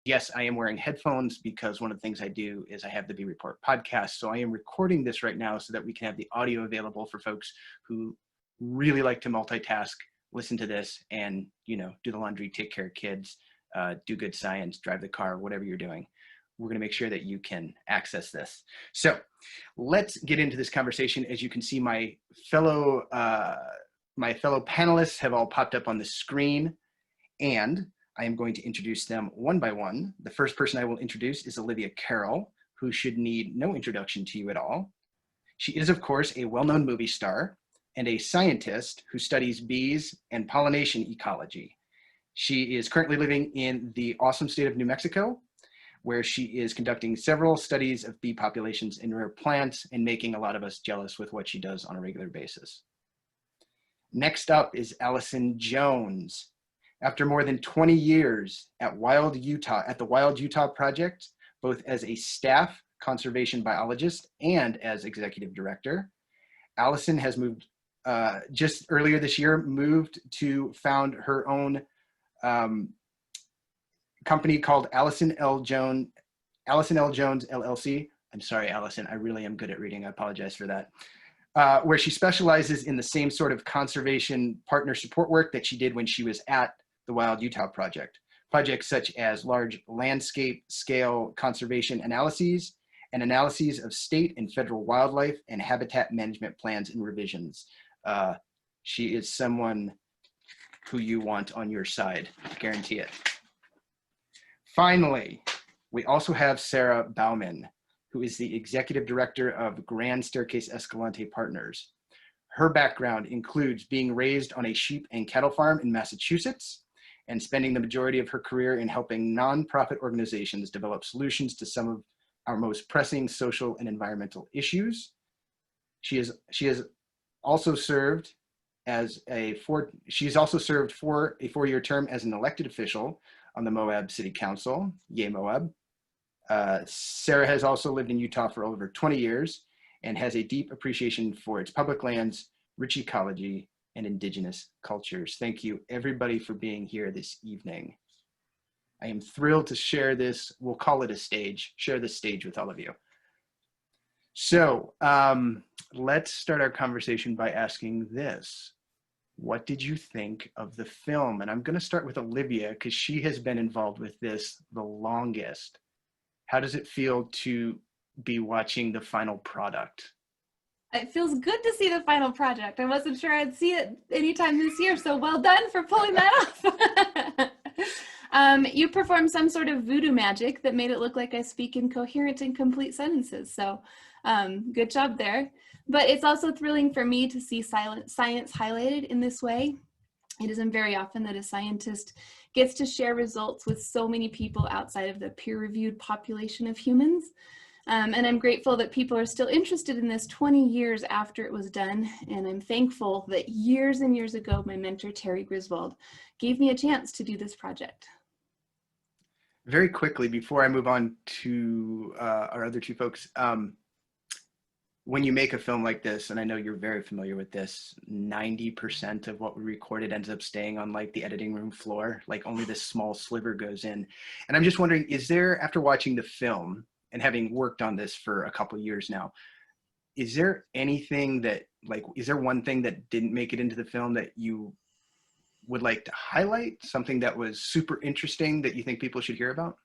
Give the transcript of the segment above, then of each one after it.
yes, I am wearing headphones because one of the things I do is I have the B Report podcast. So I am recording this right now so that we can have the audio available for folks who really like to multitask, listen to this, and, you know, do the laundry, take care of kids, do good science, drive the car, whatever you're doing. We're going to make sure that you can access this. So let's get into this conversation. As you can see, my fellow panelists have all popped up on the screen, and I am going to introduce them one by one. The first person I will introduce is Olivia Carroll, who should need no introduction to you at all. She is, of course, a well-known movie star and a scientist who studies bees and pollination ecology. She is currently living in the awesome state of New Mexico, where she is conducting several studies of bee populations in rare plants and making a lot of us jealous with what she does on a regular basis. Next up is Alison Jones. After more than 20 years at the Wild Utah Project, both as a staff conservation biologist and as executive director, Alison has moved, just earlier this year, moved to found her own company called Alison L. Jones LLC. I'm sorry, Alison, I really am good at reading. I apologize for that. Where she specializes in the same sort of conservation partner support work that she did when she was at the Wild Utah Project. Projects such as large landscape scale conservation analyses and analyses of state and federal wildlife and habitat management plans and revisions. She is someone who you want on your side, guarantee it. Finally, we also have Sarah Bauman, who is the executive director of Grand Staircase-Escalante Partners. Her background includes being raised on a sheep and cattle farm in Massachusetts and spending the majority of her career in helping nonprofit organizations develop solutions to some of our most pressing social and environmental issues. She has also served for a 4-year term as an elected official on the Moab City Council, yay Moab. Sarah has also lived in Utah for over 20 years and has a deep appreciation for its public lands, rich ecology, and indigenous cultures. Thank you everybody for being here this evening. I am thrilled to share this, we'll call it a stage, share this stage with all of you. So let's start our conversation by asking this. What did you think of the film? And I'm going to start with Olivia because she has been involved with this the longest. How does it feel to be watching the final product? It feels good to see the final project. I wasn't sure I'd see it anytime this year, so well done for pulling that off. You performed some sort of voodoo magic that made it look like I speak in coherent and complete sentences, so good job there. But it's also thrilling for me to see science highlighted in this way. It isn't very often that a scientist gets to share results with so many people outside of the peer-reviewed population of humans. And I'm grateful that people are still interested in this 20 years after it was done. And I'm thankful that years and years ago, my mentor, Terry Griswold, gave me a chance to do this project. Very quickly, before I move on to our other two folks, when you make a film like this, and I know you're very familiar with this, 90% of what we recorded ends up staying on like the editing room floor, like only this small sliver goes in. And I'm just wondering, is there, after watching the film and having worked on this for a couple years now, is there anything that, like, is there one thing that didn't make it into the film that you would like to highlight? Something that was super interesting that you think people should hear about?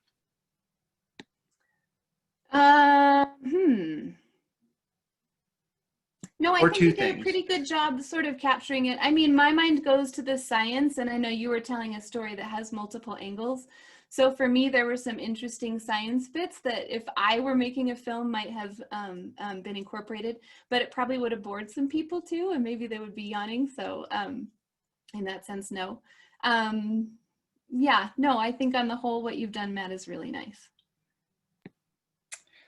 No, I think you did a pretty good job sort of capturing it. I mean, my mind goes to the science, and I know you were telling a story that has multiple angles. So for me, there were some interesting science bits that if I were making a film might have been incorporated, but it probably would have bored some people too, and maybe they would be yawning. So in that sense, no. Yeah, no, I think on the whole, what you've done, Matt, is really nice.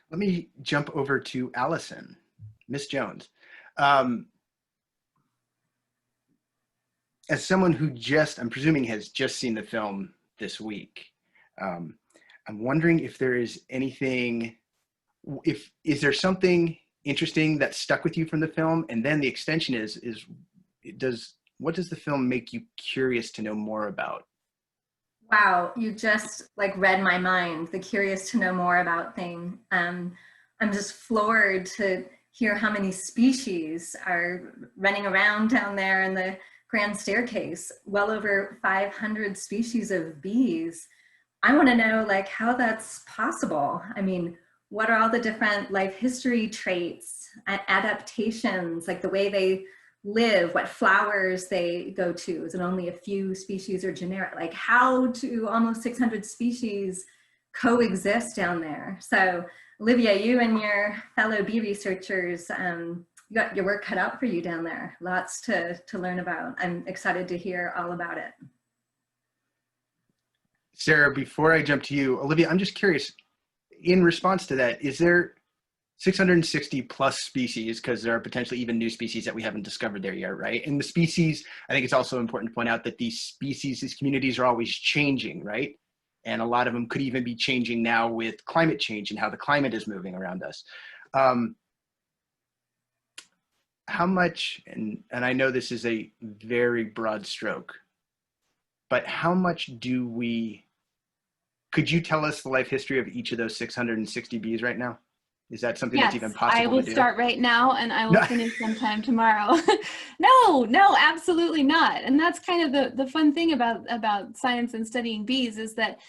Let me jump over to Alison, Miss Jones. As someone who I'm presuming has just seen the film this week, I'm wondering if there is anything, is there something interesting that stuck with you from the film? And then the extension what does the film make you curious to know more about? Wow, you just like read my mind, the curious to know more about thing. I'm just floored to hear how many species are running around down there in the Grand Staircase. Well over 500 species of bees. I want to know like how that's possible. I mean, what are all the different life history traits, adaptations, like the way they live, what flowers they go to? Is it only a few species or generic? Like how do almost 600 species coexist down there? So Olivia, you and your fellow bee researchers, you got your work cut out for you down there. Lots to learn about. I'm excited to hear all about it. Sarah, before I jump to you, Olivia, I'm just curious, in response to that, is there 660 plus species, because there are potentially even new species that we haven't discovered there yet, right? And the species, I think it's also important to point out that these species, these communities are always changing, right? And a lot of them could even be changing now with climate change and how the climate is moving around us. How much, and I know this is a very broad stroke, but how much do we, could you tell us the life history of each of those 660 bees right now? Is that something that's even possible to do? I will start right now and I will finish sometime tomorrow. No, absolutely not. And that's kind of the fun thing about science and studying bees is that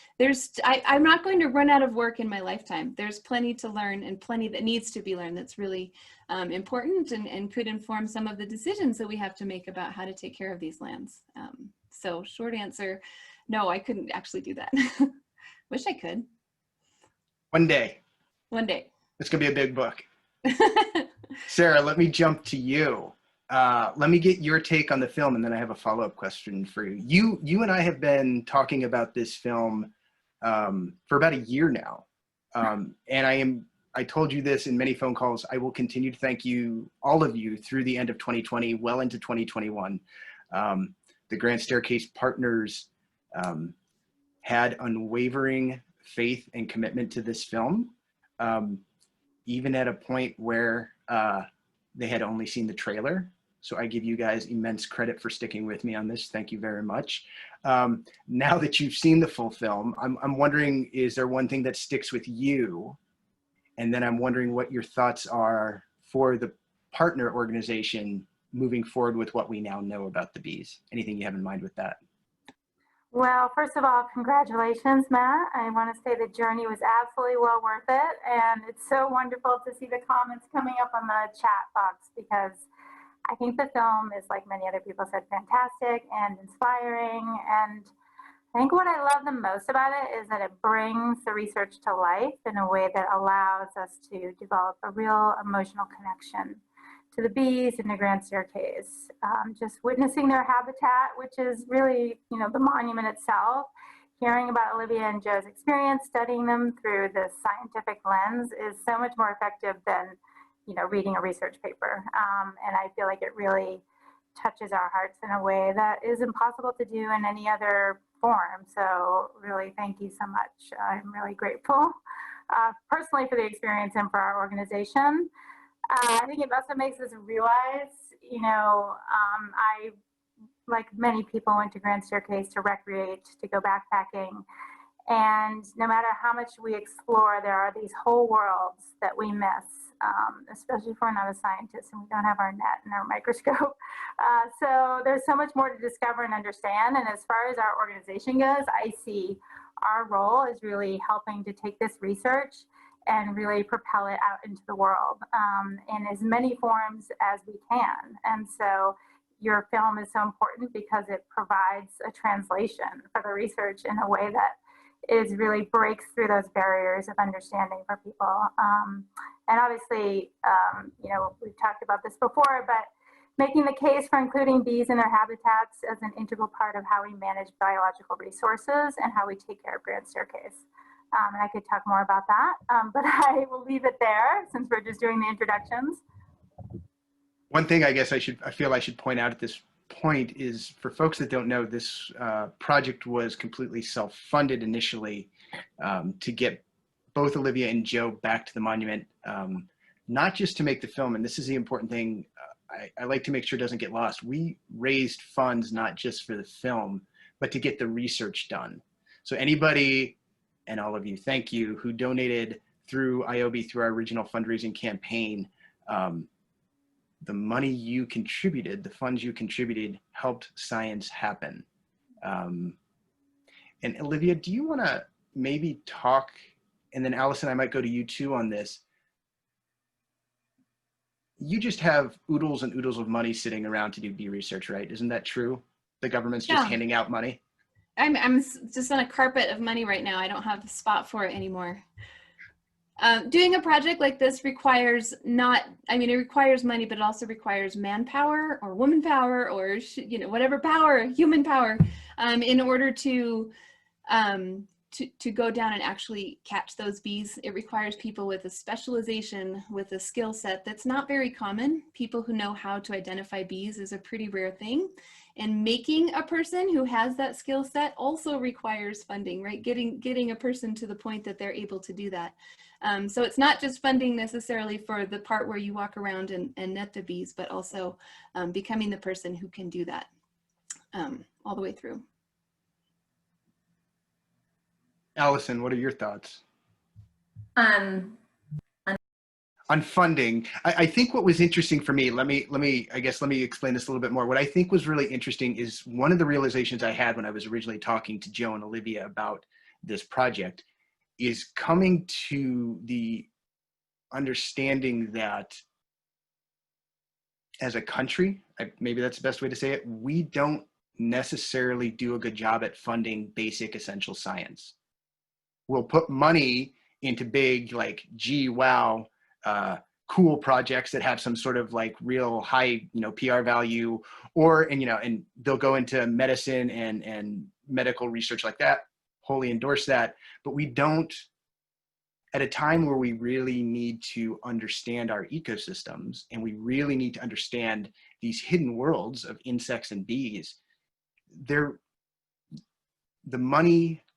I'm not going to run out of work in my lifetime. There's plenty to learn and plenty that needs to be learned that's really important and could inform some of the decisions that we have to make about how to take care of these lands. So short answer, no, I couldn't actually do that. Wish I could. One day. One day. It's going to be a big book. Sarah, let me jump to you. Let me get your take on the film, and then I have a follow-up question for you. You and I have been talking about this film for about a year now. And I told you this in many phone calls. I will continue to thank you, all of you, through the end of 2020, well into 2021. The Grand Staircase partners had unwavering faith and commitment to this film. Even at a point where they had only seen the trailer. So I give you guys immense credit for sticking with me on this. Thank you very much. Now that you've seen the full film, I'm wondering, is there one thing that sticks with you? And then I'm wondering what your thoughts are for the partner organization moving forward with what we now know about the bees. Anything you have in mind with that? Well, first of all, congratulations, Matt. I want to say the journey was absolutely well worth it. And it's so wonderful to see the comments coming up on the chat box because I think the film is, like many other people said, fantastic and inspiring. And I think what I love the most about it is that it brings the research to life in a way that allows us to develop a real emotional connection to the bees in the Grand Staircase. Just witnessing their habitat, which is really, the monument itself, hearing about Olivia and Joe's experience, studying them through this scientific lens is so much more effective than, reading a research paper. And I feel like it really touches our hearts in a way that is impossible to do in any other form. So really, thank you so much. I'm really grateful personally for the experience and for our organization. I think it also makes us realize, I, like many people, went to Grand Staircase to recreate, to go backpacking. And no matter how much we explore, there are these whole worlds that we miss, especially if we're not a scientist and we don't have our net and our microscope. So there's so much more to discover and understand. And as far as our organization goes, I see our role is really helping to take this research and really propel it out into the world in as many forms as we can. And so your film is so important because it provides a translation for the research in a way that really breaks through those barriers of understanding for people. And obviously, we've talked about this before, but making the case for including bees in their habitats as an integral part of how we manage biological resources and how we take care of Grand Staircase. And I could talk more about that, but I will leave it there since we're just doing the introductions. One thing I guess I feel I should point out at this point is, for folks that don't know, this project was completely self-funded initially to get both Olivia and Joe back to the monument, not just to make the film. And this is the important thing I like to make sure doesn't get lost. We raised funds not just for the film, but to get the research done. So anybody, and all of you, thank you, who donated through IOB through our original fundraising campaign. The money you contributed, the funds you contributed, helped science happen. And Olivia, do you want to maybe talk, and then Alison, I might go to you too on this. You just have oodles and oodles of money sitting around to do bee research, right? Isn't that true? The government's just handing out money. I'm just on a carpet of money right now. I don't have a spot for it anymore. Doing a project like this requires it requires money, but it also requires manpower or woman power or, whatever power, human power, in order to go down and actually catch those bees. It requires people with a specialization, with a skill set that's not very common. People who know how to identify bees is a pretty rare thing. And making a person who has that skill set also requires funding, right? Getting a person to the point that they're able to do that. So it's not just funding necessarily for the part where you walk around and net the bees, but also becoming the person who can do that all the way through. Alison, what are your thoughts? On funding, I think what was interesting for me, let me explain this a little bit more. What I think was really interesting is one of the realizations I had when I was originally talking to Joe and Olivia about this project is coming to the understanding that as a country, maybe that's the best way to say it, we don't necessarily do a good job at funding basic essential science. We'll put money into big, like, gee, wow, cool projects that have some sort of like real high, PR value, and they'll go into medicine and medical research like that, wholly endorse that. But we don't, at a time where we really need to understand our ecosystems and we really need to understand these hidden worlds of insects and bees,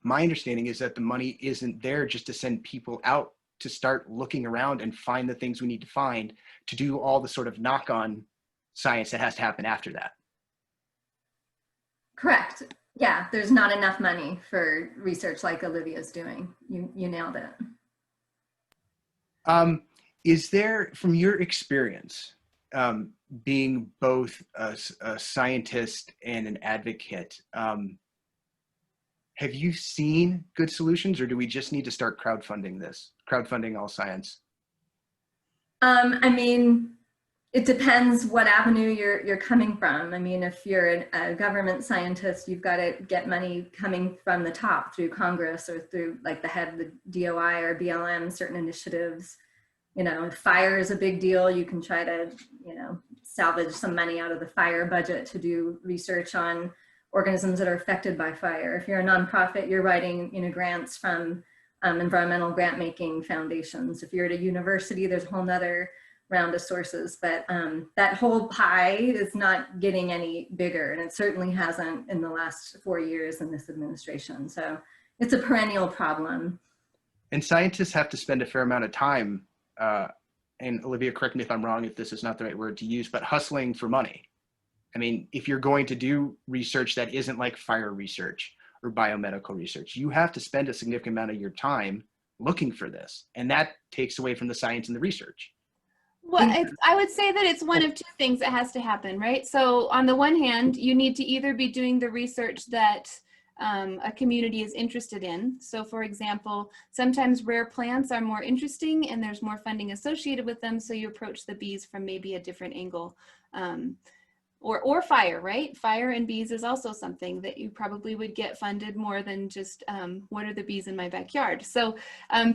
my understanding is that the money isn't there just to send people out to start looking around and find the things we need to find to do all the sort of knock-on science that has to happen after that. Correct. Yeah, there's not enough money for research like Olivia's doing. You nailed it. Is there, from your experience, being both a scientist and an advocate, have you seen good solutions, or do we just need to start crowdfunding all science? It depends what avenue you're coming from. If you're a government scientist, you've got to get money coming from the top through Congress or through like the head of the DOI or BLM, certain initiatives. If fire is a big deal, you can try to, salvage some money out of the fire budget to do research on organisms that are affected by fire. If you're a nonprofit, you're writing, grants from environmental grant making foundations. If you're at a university, there's a whole nother round of sources, but that whole pie is not getting any bigger, and it certainly hasn't in the last 4 years in this administration. So it's a perennial problem. And scientists have to spend a fair amount of time, and Olivia, correct me if I'm wrong if this is not the right word to use, but hustling for money. If you're going to do research that isn't like fire research or biomedical research, you have to spend a significant amount of your time looking for this, and that takes away from the science and the research. Well, I would say that it's one of two things that has to happen, right? So on the one hand, you need to either be doing the research that a community is interested in. So for example, sometimes rare plants are more interesting and there's more funding associated with them, so you approach the bees from maybe a different angle. Or fire, right? Fire and bees is also something that you probably would get funded more than just what are the bees in my backyard. So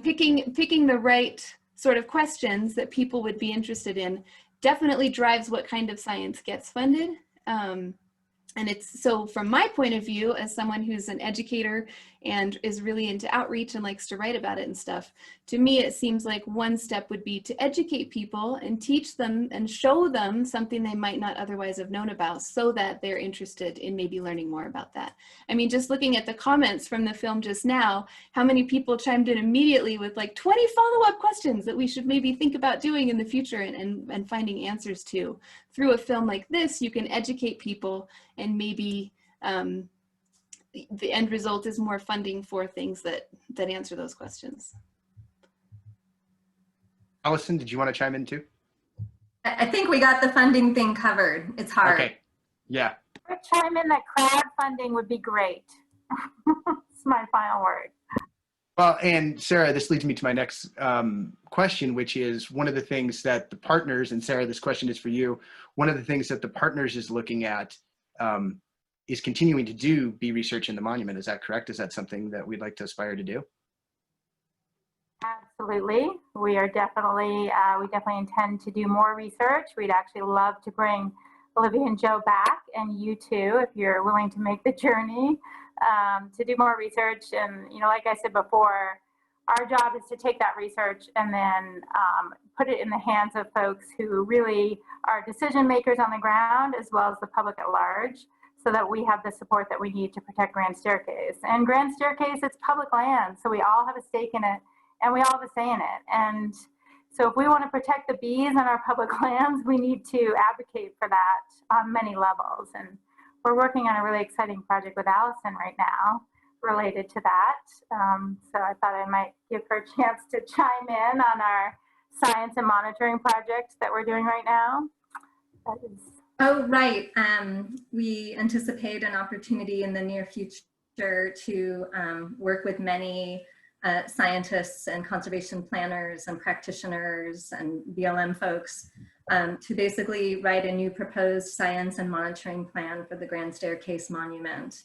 picking the right sort of questions that people would be interested in definitely drives what kind of science gets funded. And it's, so from my point of view, as someone who's an educator and is really into outreach and likes to write about it and stuff, to me it seems like one step would be to educate people and teach them and show them something they might not otherwise have known about, so that they're interested in maybe learning more about that. Just looking at the comments from the film just now, how many people chimed in immediately with like 20 follow-up questions that we should maybe think about doing in the future and finding answers to. Through a film like this, you can educate people and maybe the end result is more funding for things that answer those questions. Alison, did you want to chime in too? I think we got the funding thing covered. It's hard. Okay. Yeah. Chime in that crowdfunding would be great. It's my final word. Well, and Sarah, this leads me to my next question, which is one of the things that the partners, and Sarah, this question is for you, one of the things that the partners is looking at is continuing to do bee research in the monument. Is that correct? Is that something that we'd like to aspire to do? Absolutely. We are definitely, we definitely intend to do more research. We'd actually love to bring Olivia and Joe back, and you too, if you're willing to make the journey to do more research. And, you know, like I said before, our job is to take that research and then put it in the hands of folks who really are decision makers on the ground, as well as the public at large, so that we have the support that we need to protect Grand Staircase. And Grand Staircase, it's public land, so we all have a stake in it, and we all have a say in it. And so if we want to protect the bees on our public lands, we need to advocate for that on many levels. And we're working on a really exciting project with Alison right now related to that. So I thought I might give her a chance to chime in on our science and monitoring project that we're doing right now. That is. Oh, right. We anticipate an opportunity in the near future to work with many scientists and conservation planners and practitioners and BLM folks to basically write a new proposed science and monitoring plan for the Grand Staircase Monument.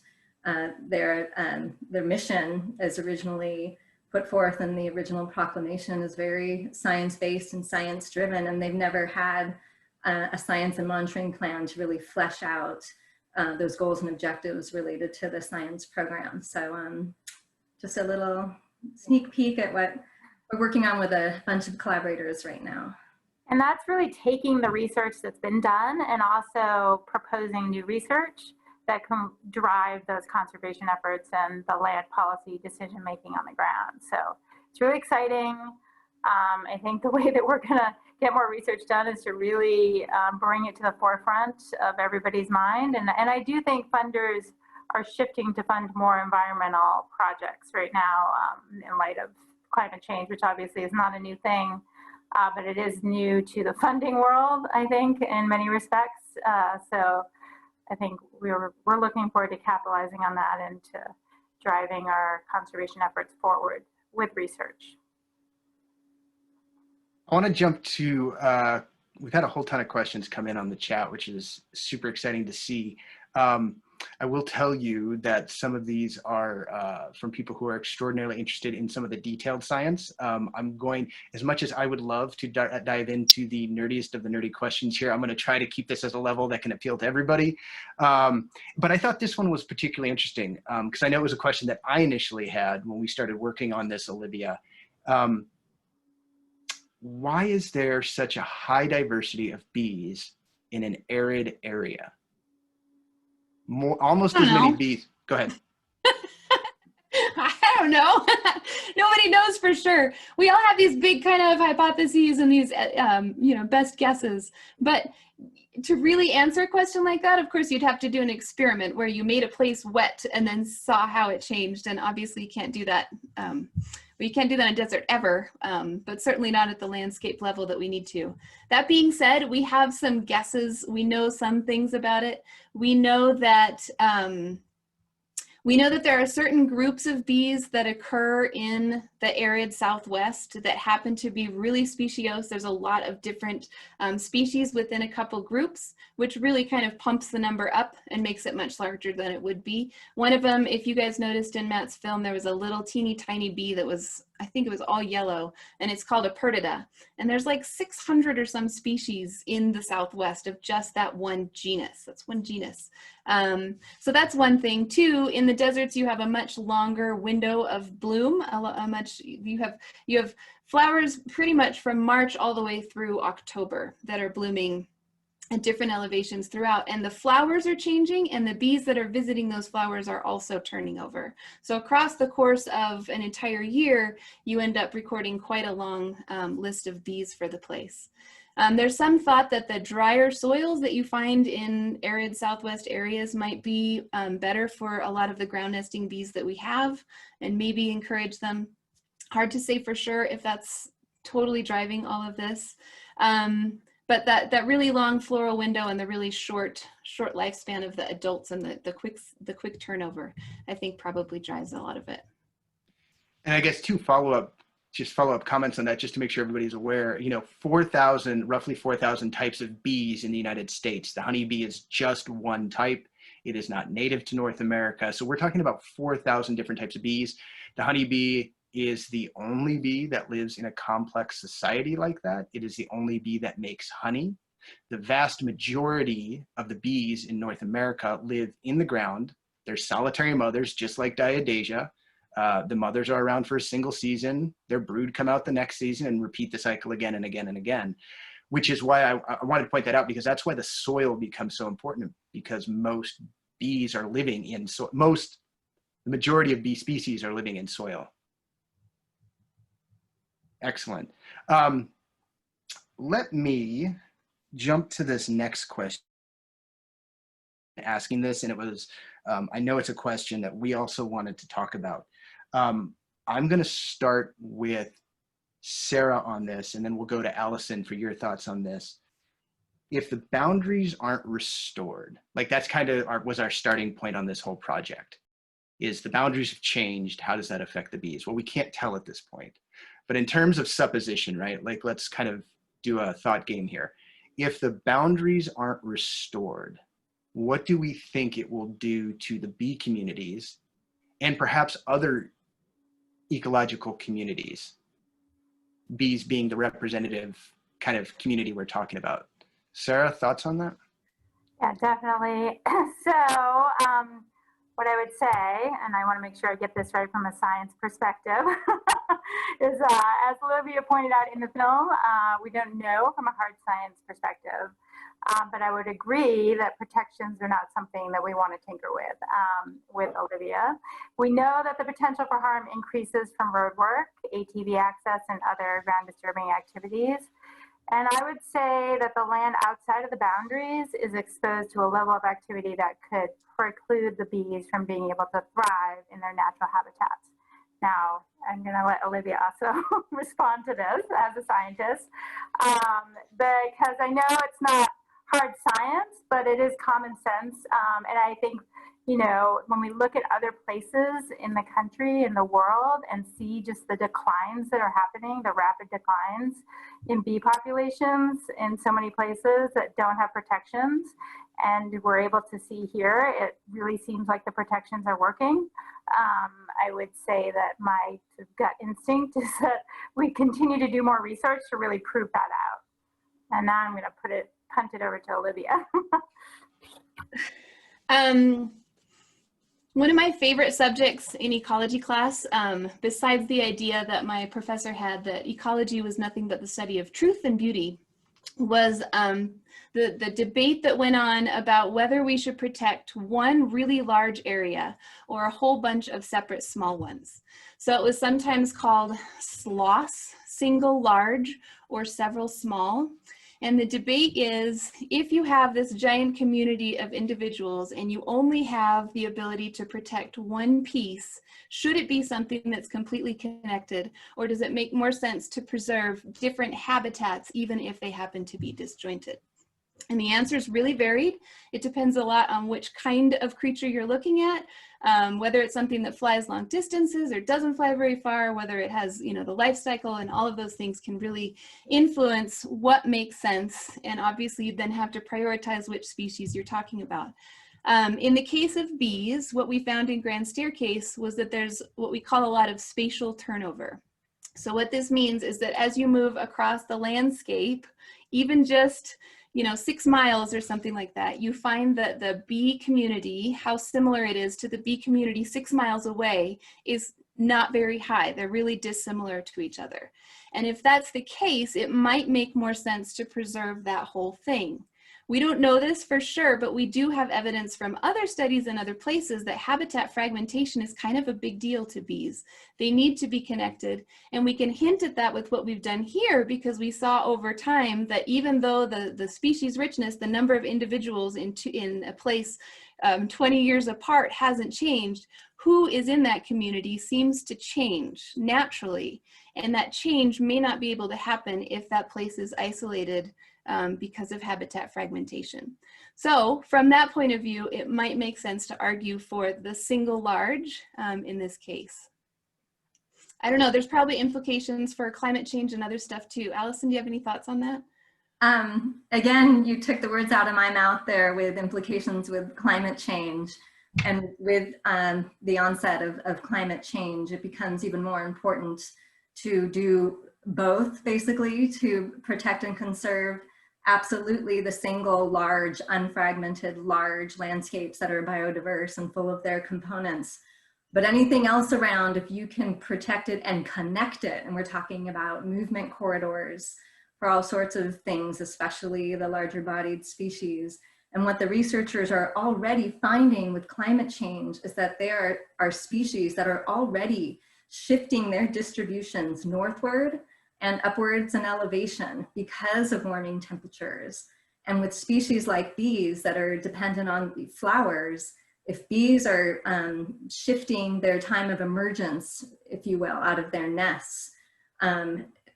Their mission, as originally put forth in the original proclamation, is very science-based and science-driven, and they've never had a science and monitoring plan to really flesh out those goals and objectives related to the science program. So just a little sneak peek at what we're working on with a bunch of collaborators right now. And that's really taking the research that's been done and also proposing new research that can drive those conservation efforts and the land policy decision making on the ground. So it's really exciting. I think the way that we're gonna get more research done is to really bring it to the forefront of everybody's mind. And I do think funders are shifting to fund more environmental projects right now in light of climate change, which obviously is not a new thing, but it is new to the funding world, I think, in many respects. So I think we're looking forward to capitalizing on that and to driving our conservation efforts forward with research. I want to jump to, we've had a whole ton of questions come in on the chat, which is super exciting to see. I will tell you that some of these are from people who are extraordinarily interested in some of the detailed science. I'm going, as much as I would love to dive into the nerdiest of the nerdy questions here, I'm going to try to keep this as a level that can appeal to everybody. But I thought this one was particularly interesting because I know it was a question that I initially had when we started working on this, Olivia. Why is there such a high diversity of bees in an arid area? Almost as many bees. Go ahead. I don't know. Nobody knows for sure. We all have these big kind of hypotheses and these, you know, best guesses. But to really answer a question like that, of course, you'd have to do an experiment where you made a place wet and then saw how it changed. And obviously, you can't do that. Well, you can't do that in a desert ever, but certainly not at the landscape level that we need to. That being said, we have some guesses. We know some things about it. We know that there are certain groups of bees that occur in the arid Southwest that happen to be really speciose. There's a lot of different species within a couple groups, which really kind of pumps the number up and makes it much larger than it would be. One of them, if you guys noticed in Matt's film, there was a little teeny tiny bee that was, I think it was all yellow, and it's called a perdita. And there's like 600 or some species in the Southwest of just that one genus. That's one genus. So that's one thing. Two, in the deserts, you have a much longer window of bloom. You have flowers pretty much from March all the way through October that are blooming at different elevations throughout, and the flowers are changing and the bees that are visiting those flowers are also turning over. So across the course of an entire year, you end up recording quite a long list of bees for the place. There's some thought that the drier soils that you find in arid Southwest areas might be better for a lot of the ground nesting bees that we have, and maybe encourage them. Hard to say for sure if that's totally driving all of this. But that really long floral window and the really short lifespan of the adults and the quick turnover, I think probably drives a lot of it. And I guess follow-up comments on that, just to make sure everybody's aware. roughly 4,000 types of bees in the United States. The honeybee is just one type. It is not native to North America. So we're talking about 4,000 different types of bees. The honeybee is the only bee that lives in a complex society like that. It is the only bee that makes honey. The vast majority of the bees in North America live in the ground. They're solitary mothers, just like Diadasia. The mothers are around for a single season. Their brood come out the next season and repeat the cycle again and again and again, which is why I wanted to point that out, because that's why the soil becomes so important, because most bees are living in the majority of bee species are living in soil. Excellent. Let me jump to this next question. Asking this, and it was, I know it's a question that we also wanted to talk about. I'm going to start with Sarah on this, and then we'll go to Alison for your thoughts on this. If the boundaries aren't restored, like that's kind of was our starting point on this whole project, is the boundaries have changed. How does that affect the bees? Well, we can't tell at this point. But in terms of supposition, right? Like, let's kind of do a thought game here. If the boundaries aren't restored, what do we think it will do to the bee communities and perhaps other ecological communities, bees being the representative kind of community we're talking about? Sarah, thoughts on that? Yeah, definitely. So what I would say, and I want to make sure I get this right from a science perspective, is as Olivia pointed out in the film, we don't know from a hard science perspective, but I would agree that protections are not something that we want to tinker with Olivia. We know that the potential for harm increases from road work, ATV access, and other ground disturbing activities. And I would say that the land outside of the boundaries is exposed to a level of activity that could preclude the bees from being able to thrive in their natural habitats. Now, I'm going to let Olivia also respond to this as a scientist, because I know it's not hard science, but it is common sense. And I think, when we look at other places in the country, in the world, and see just the declines that are happening, the rapid declines in bee populations in so many places that don't have protections, and we're able to see here, it really seems like the protections are working. I would say that my gut instinct is that we continue to do more research to really prove that out. And now I'm going to punt it over to Olivia. One of my favorite subjects in ecology class, besides the idea that my professor had that ecology was nothing but the study of truth and beauty, was the debate that went on about whether we should protect one really large area or a whole bunch of separate small ones. So it was sometimes called SLOS, single large, or several small. And the debate is, if you have this giant community of individuals and you only have the ability to protect one piece, should it be something that's completely connected, or does it make more sense to preserve different habitats even if they happen to be disjointed? And the answers really varied. It depends a lot on which kind of creature you're looking at, whether it's something that flies long distances or doesn't fly very far, whether it has, the life cycle, and all of those things can really influence what makes sense. And obviously you then have to prioritize which species you're talking about. In the case of bees, what we found in Grand Staircase was that there's what we call a lot of spatial turnover. So what this means is that as you move across the landscape, even just 6 miles or something like that, you find that the bee community, how similar it is to the bee community 6 miles away, is not very high. They're really dissimilar to each other. And if that's the case, it might make more sense to preserve that whole thing. We don't know this for sure, but we do have evidence from other studies in other places that habitat fragmentation is kind of a big deal to bees. They need to be connected, and we can hint at that with what we've done here, because we saw over time that even though the species richness, the number of individuals in a place 20 years apart hasn't changed, who is in that community seems to change naturally. And that change may not be able to happen if that place is isolated because of habitat fragmentation. So from that point of view, it might make sense to argue for the single large in this case. I don't know, there's probably implications for climate change and other stuff too. Alison, do you have any thoughts on that? Again, you took the words out of my mouth there with implications with climate change. And with the onset of climate change, it becomes even more important to do both, basically, to protect and conserve absolutely the single large, unfragmented, large landscapes that are biodiverse and full of their components. But anything else around, if you can protect it and connect it, and we're talking about movement corridors for all sorts of things, especially the larger bodied species. And what the researchers are already finding with climate change is that there are species that are already shifting their distributions northward and upwards in elevation because of warming temperatures. And with species like bees that are dependent on flowers, if bees are shifting their time of emergence, if you will, out of their nests,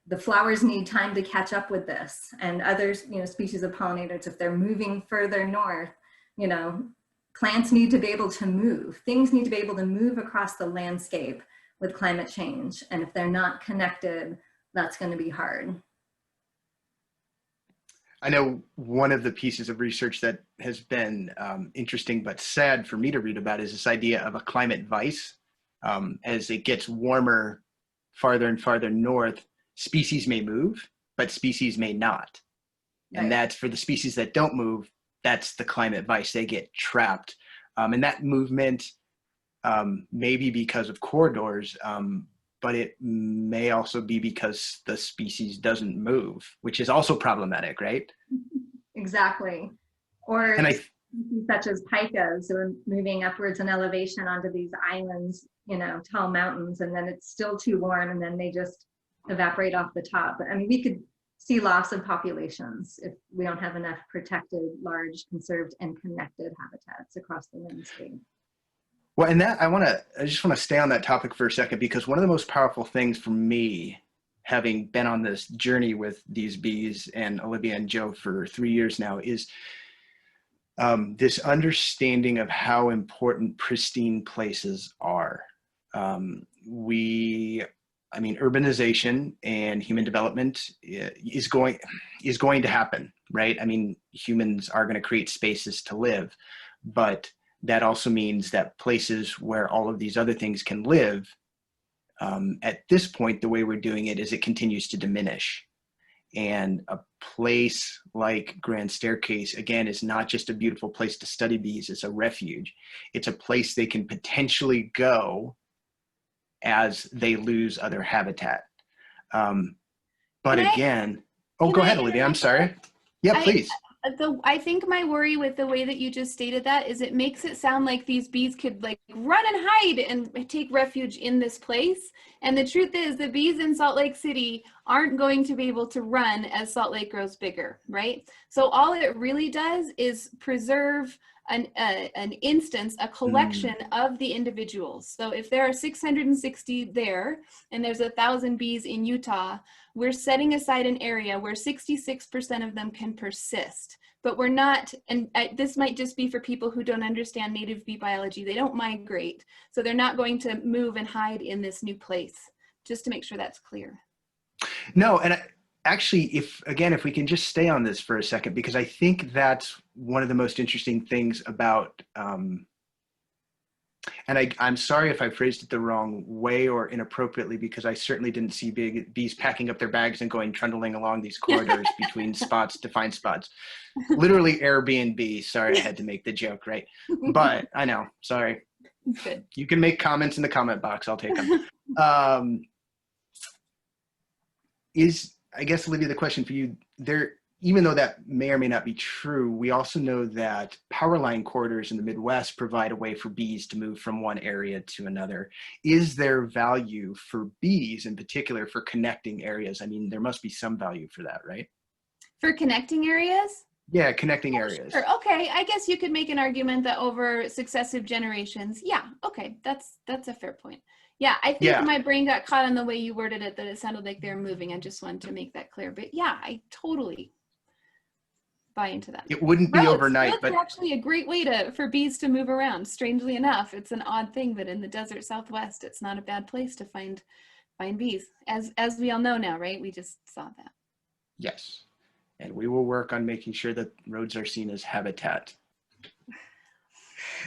the flowers need time to catch up with this. And others, species of pollinators, if they're moving further north, plants need to be able to move. Things need to be able to move across the landscape with climate change. And if they're not connected, that's going to be hard. I know one of the pieces of research that has been interesting but sad for me to read about is this idea of a climate vice. As it gets warmer farther and farther north, species may move, but species may not. And that's for the species that don't move, that's the climate vice. They get trapped. And that movement may be because of corridors, but it may also be because the species doesn't move, which is also problematic, right? Exactly. Or such as pikas who are moving upwards in elevation onto these islands, tall mountains, and then it's still too warm and then they just evaporate off the top. But I mean, we could see loss of populations if we don't have enough protected, large, conserved, and connected habitats across the landscape. Well, and that I just want to stay on that topic for a second, because one of the most powerful things for me, having been on this journey with these bees and Olivia and Joe for 3 years now, is this understanding of how important pristine places are. Urbanization and human development is going to happen, right? I mean, humans are going to create spaces to live, but that also means that places where all of these other things can live, at this point, the way we're doing it is it continues to diminish. And a place like Grand Staircase, again, is not just a beautiful place to study bees, it's a refuge. It's a place they can potentially go as they lose other habitat. But again, go ahead, Olivia, I'm sorry. Yeah, please. I think my worry with the way that you just stated that is it makes it sound like these bees could like run and hide and take refuge in this place. And the truth is the bees in Salt Lake City aren't going to be able to run as Salt Lake grows bigger, right? So all it really does is preserve an instance, a collection of the individuals. So if there are 660 there and there's 1,000 bees in Utah, we're setting aside an area where 66% of them can persist. But we're not, and this might just be for people who don't understand native bee biology, they don't migrate. So they're not going to move and hide in this new place, just to make sure that's clear. No, and actually, if we can just stay on this for a second, because I think that's one of the most interesting things about, and I'm sorry if I phrased it the wrong way or inappropriately, because I certainly didn't see bees packing up their bags and going trundling along these corridors between spots to find spots. Literally Airbnb. Sorry, I had to make the joke, right? But I know, sorry. Good. You can make comments in the comment box. I'll take them. I guess, Olivia, the question for you, even though that may or may not be true, we also know that power line corridors in the Midwest provide a way for bees to move from one area to another. Is there value for bees in particular for connecting areas? I mean, there must be some value for that, right? For connecting areas? Yeah, connecting areas. Sure. Okay, I guess you could make an argument that over successive generations, yeah, okay, that's a fair point. Yeah, I think my brain got caught on the way you worded it, that it sounded like they're moving. I just wanted to make that clear. But yeah, I totally buy into that. It wouldn't be overnight, roads are actually a great way for bees to move around. Strangely enough, it's an odd thing that in the desert Southwest, it's not a bad place to find bees, as we all know now, right? We just saw that. Yes, and we will work on making sure that roads are seen as habitat.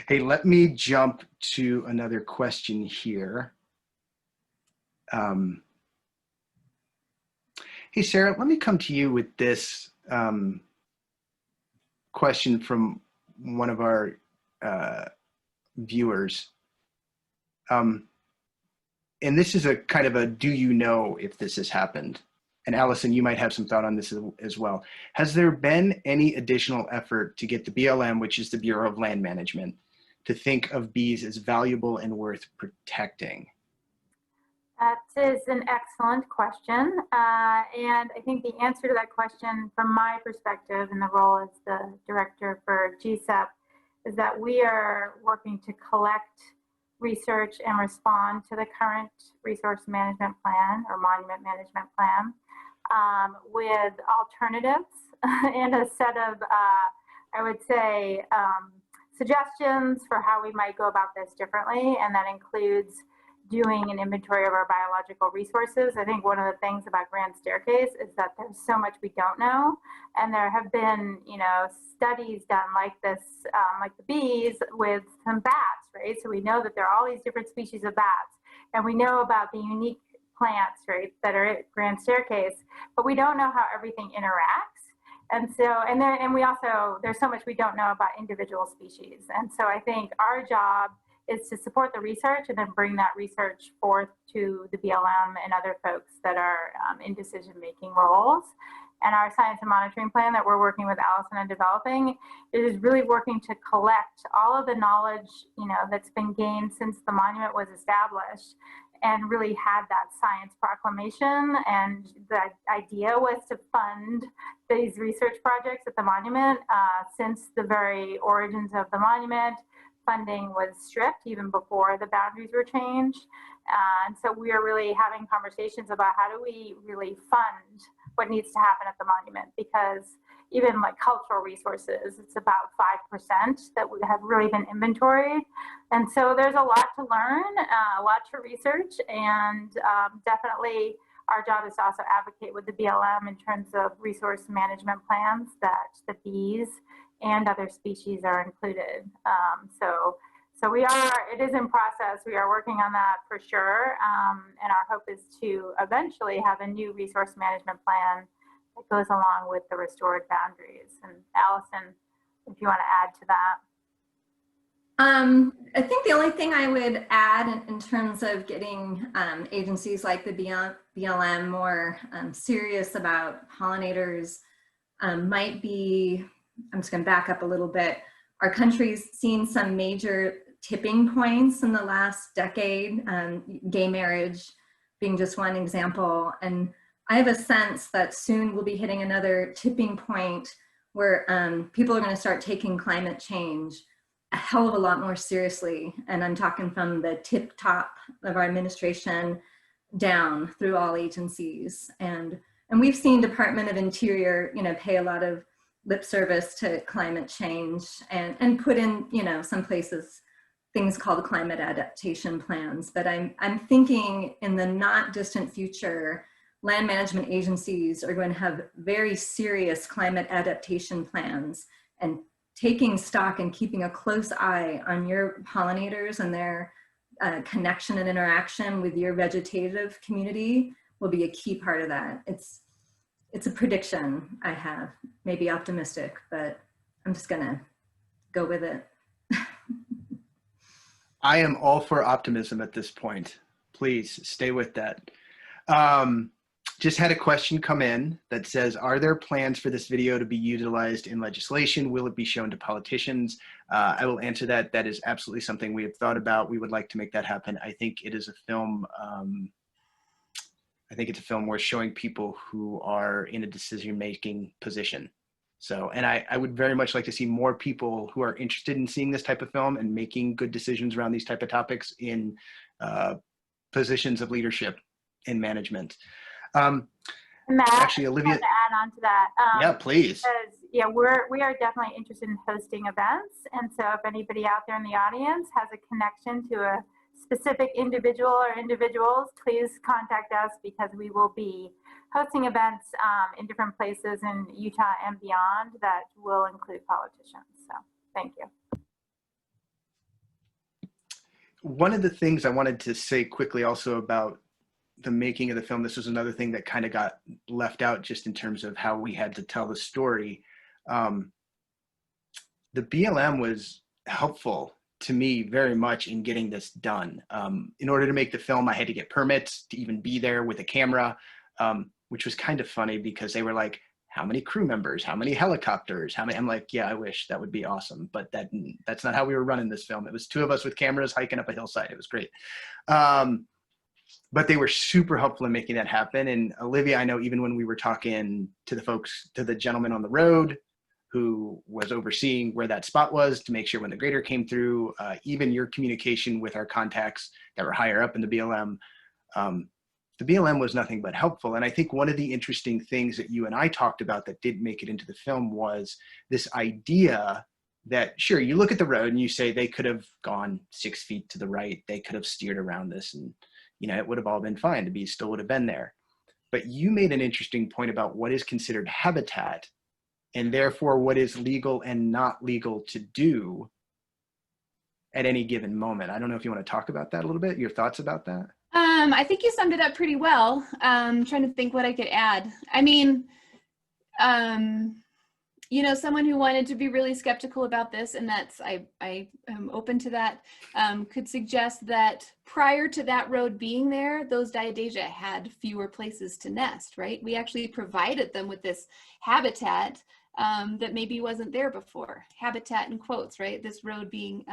Hey, let me jump to another question here. Hey, Sarah, let me come to you with this question from one of our viewers. And this is a kind of a, do you know if this has happened? And Alison, you might have some thought on this as well. Has there been any additional effort to get the BLM, which is the Bureau of Land Management, to think of bees as valuable and worth protecting? That is an excellent question. And I think the answer to that question, from my perspective in the role as the director for GSEP, is that we are working to collect research and respond to the current resource management plan or monument management plan with alternatives and a set of, I would say, suggestions for how we might go about this differently. And that includes doing an inventory of our biological resources. I think one of the things about Grand Staircase is that there's so much we don't know. And there have been, studies done like this, like the bees with some bats, right? So we know that there are all these different species of bats. And we know about the unique plants, right, that are at Grand Staircase, but we don't know how everything interacts. And so, and we also, there's so much we don't know about individual species. And so I think our job is to support the research and then bring that research forth to the BLM and other folks that are in decision-making roles. And our science and monitoring plan that we're working with Alison on developing is really working to collect all of the knowledge, that's been gained since the monument was established, and really had that science proclamation. And the idea was to fund these research projects at the monument. Since the very origins of the monument, funding was stripped even before the boundaries were changed. And so we are really having conversations about how do we really fund what needs to happen at the monument, because even like cultural resources, it's about 5% that have really been inventoried. And so there's a lot to learn, a lot to research, and definitely our job is to also advocate with the BLM in terms of resource management plans that the bees and other species are included. So we are, it is in process. We are working on that for sure. And our hope is to eventually have a new resource management plan that goes along with the restored boundaries. And Alison, if you want to add to that. I think the only thing I would add in terms of getting agencies like the BLM more serious about pollinators might be, I'm just going to back up a little bit. Our country's seen some major tipping points in the last decade, gay marriage being just one example. And I have a sense that soon we'll be hitting another tipping point where people are going to start taking climate change a hell of a lot more seriously. And I'm talking from the tip top of our administration down through all agencies. And we've seen Department of Interior, pay a lot of lip service to climate change and put in, some places things called climate adaptation plans. But I'm thinking in the not distant future, land management agencies are going to have very serious climate adaptation plans, and taking stock and keeping a close eye on your pollinators and their connection and interaction with your vegetative community will be a key part of that. It's a prediction I have, maybe optimistic, but I'm just gonna go with it. I am all for optimism at this point. Please stay with that. Just had a question come in that says, are there plans for this video to be utilized in legislation? Will it be shown to politicians? I will answer that. That is absolutely something we have thought about. We would like to make that happen. I think it is a film, I think it's a film worth showing people who are in a decision-making position. So, and I would very much like to see more people who are interested in seeing this type of film and making good decisions around these type of topics in positions of leadership in management. Matt, actually, Olivia, to add on to that. Yeah, please. Because, yeah, we are definitely interested in hosting events. And so if anybody out there in the audience has a connection to a specific individual or individuals, please contact us, because we will be hosting events in different places in Utah and beyond that will include politicians. So thank you. One of the things I wanted to say quickly also about the making of the film, this was another thing that kind of got left out just in terms of how we had to tell the story. The BLM was helpful to me very much in getting this done. In order to make the film, I had to get permits to even be there with a camera, which was kind of funny because they were like, how many crew members, how many helicopters, how many? I'm like, yeah, I wish, that would be awesome. But that's not how we were running this film. It was two of us with cameras hiking up a hillside. It was great. But they were super helpful in making that happen. And Olivia, I know even when we were talking to the folks, to the gentleman on the road who was overseeing where that spot was to make sure when the grader came through, even your communication with our contacts that were higher up in the BLM was nothing but helpful. And I think one of the interesting things that you and I talked about that did make it into the film was this idea that, sure, you look at the road and you say they could have gone 6 feet to the right, they could have steered around this, and you know, it would have all been fine. The bees still would have been there. But you made an interesting point about what is considered habitat, and therefore what is legal and not legal to do at any given moment. I don't know if you want to talk about that a little bit, your thoughts about that? I think you summed it up pretty well. Trying to think what I could add. I mean, you know, someone who wanted to be really skeptical about this, and that's, I am open to that, could suggest that prior to that road being there, those Diadasia had fewer places to nest, right? We actually provided them with this habitat that maybe wasn't there before. Habitat in quotes, right? This road being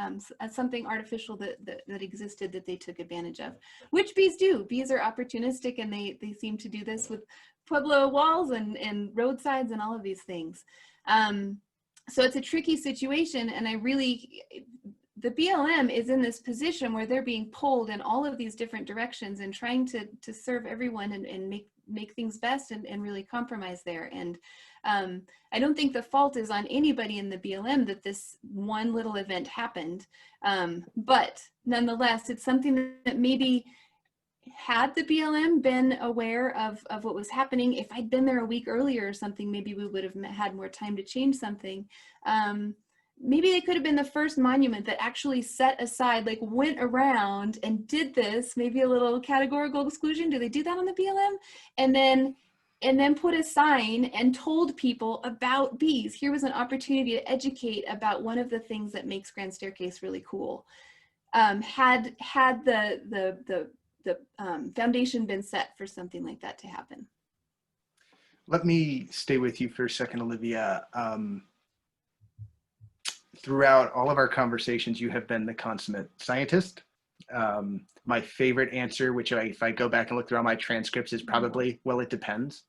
something artificial that existed that they took advantage of, which bees do. Bees are opportunistic, and they seem to do this with pueblo walls and roadsides and all of these things. So it's a tricky situation, and the BLM is in this position where they're being pulled in all of these different directions and trying to serve everyone and make things best and really compromise there. And I don't think the fault is on anybody in the BLM that this one little event happened. But nonetheless, it's something that maybe, had the BLM been aware of what was happening, if I'd been there a week earlier or something, maybe we would have had more time to change something. Maybe they could have been the first monument that actually set aside, like went around and did this, maybe a little categorical exclusion. Do they do that on the BLM? And then put a sign and told people about bees. Here was an opportunity to educate about one of the things that makes Grand Staircase really cool. Had the foundation been set for something like that to happen. Let me stay with you for a second, Olivia. Throughout all of our conversations, you have been the consummate scientist. My favorite answer, which if I go back and look through all my transcripts, is probably, well, it depends.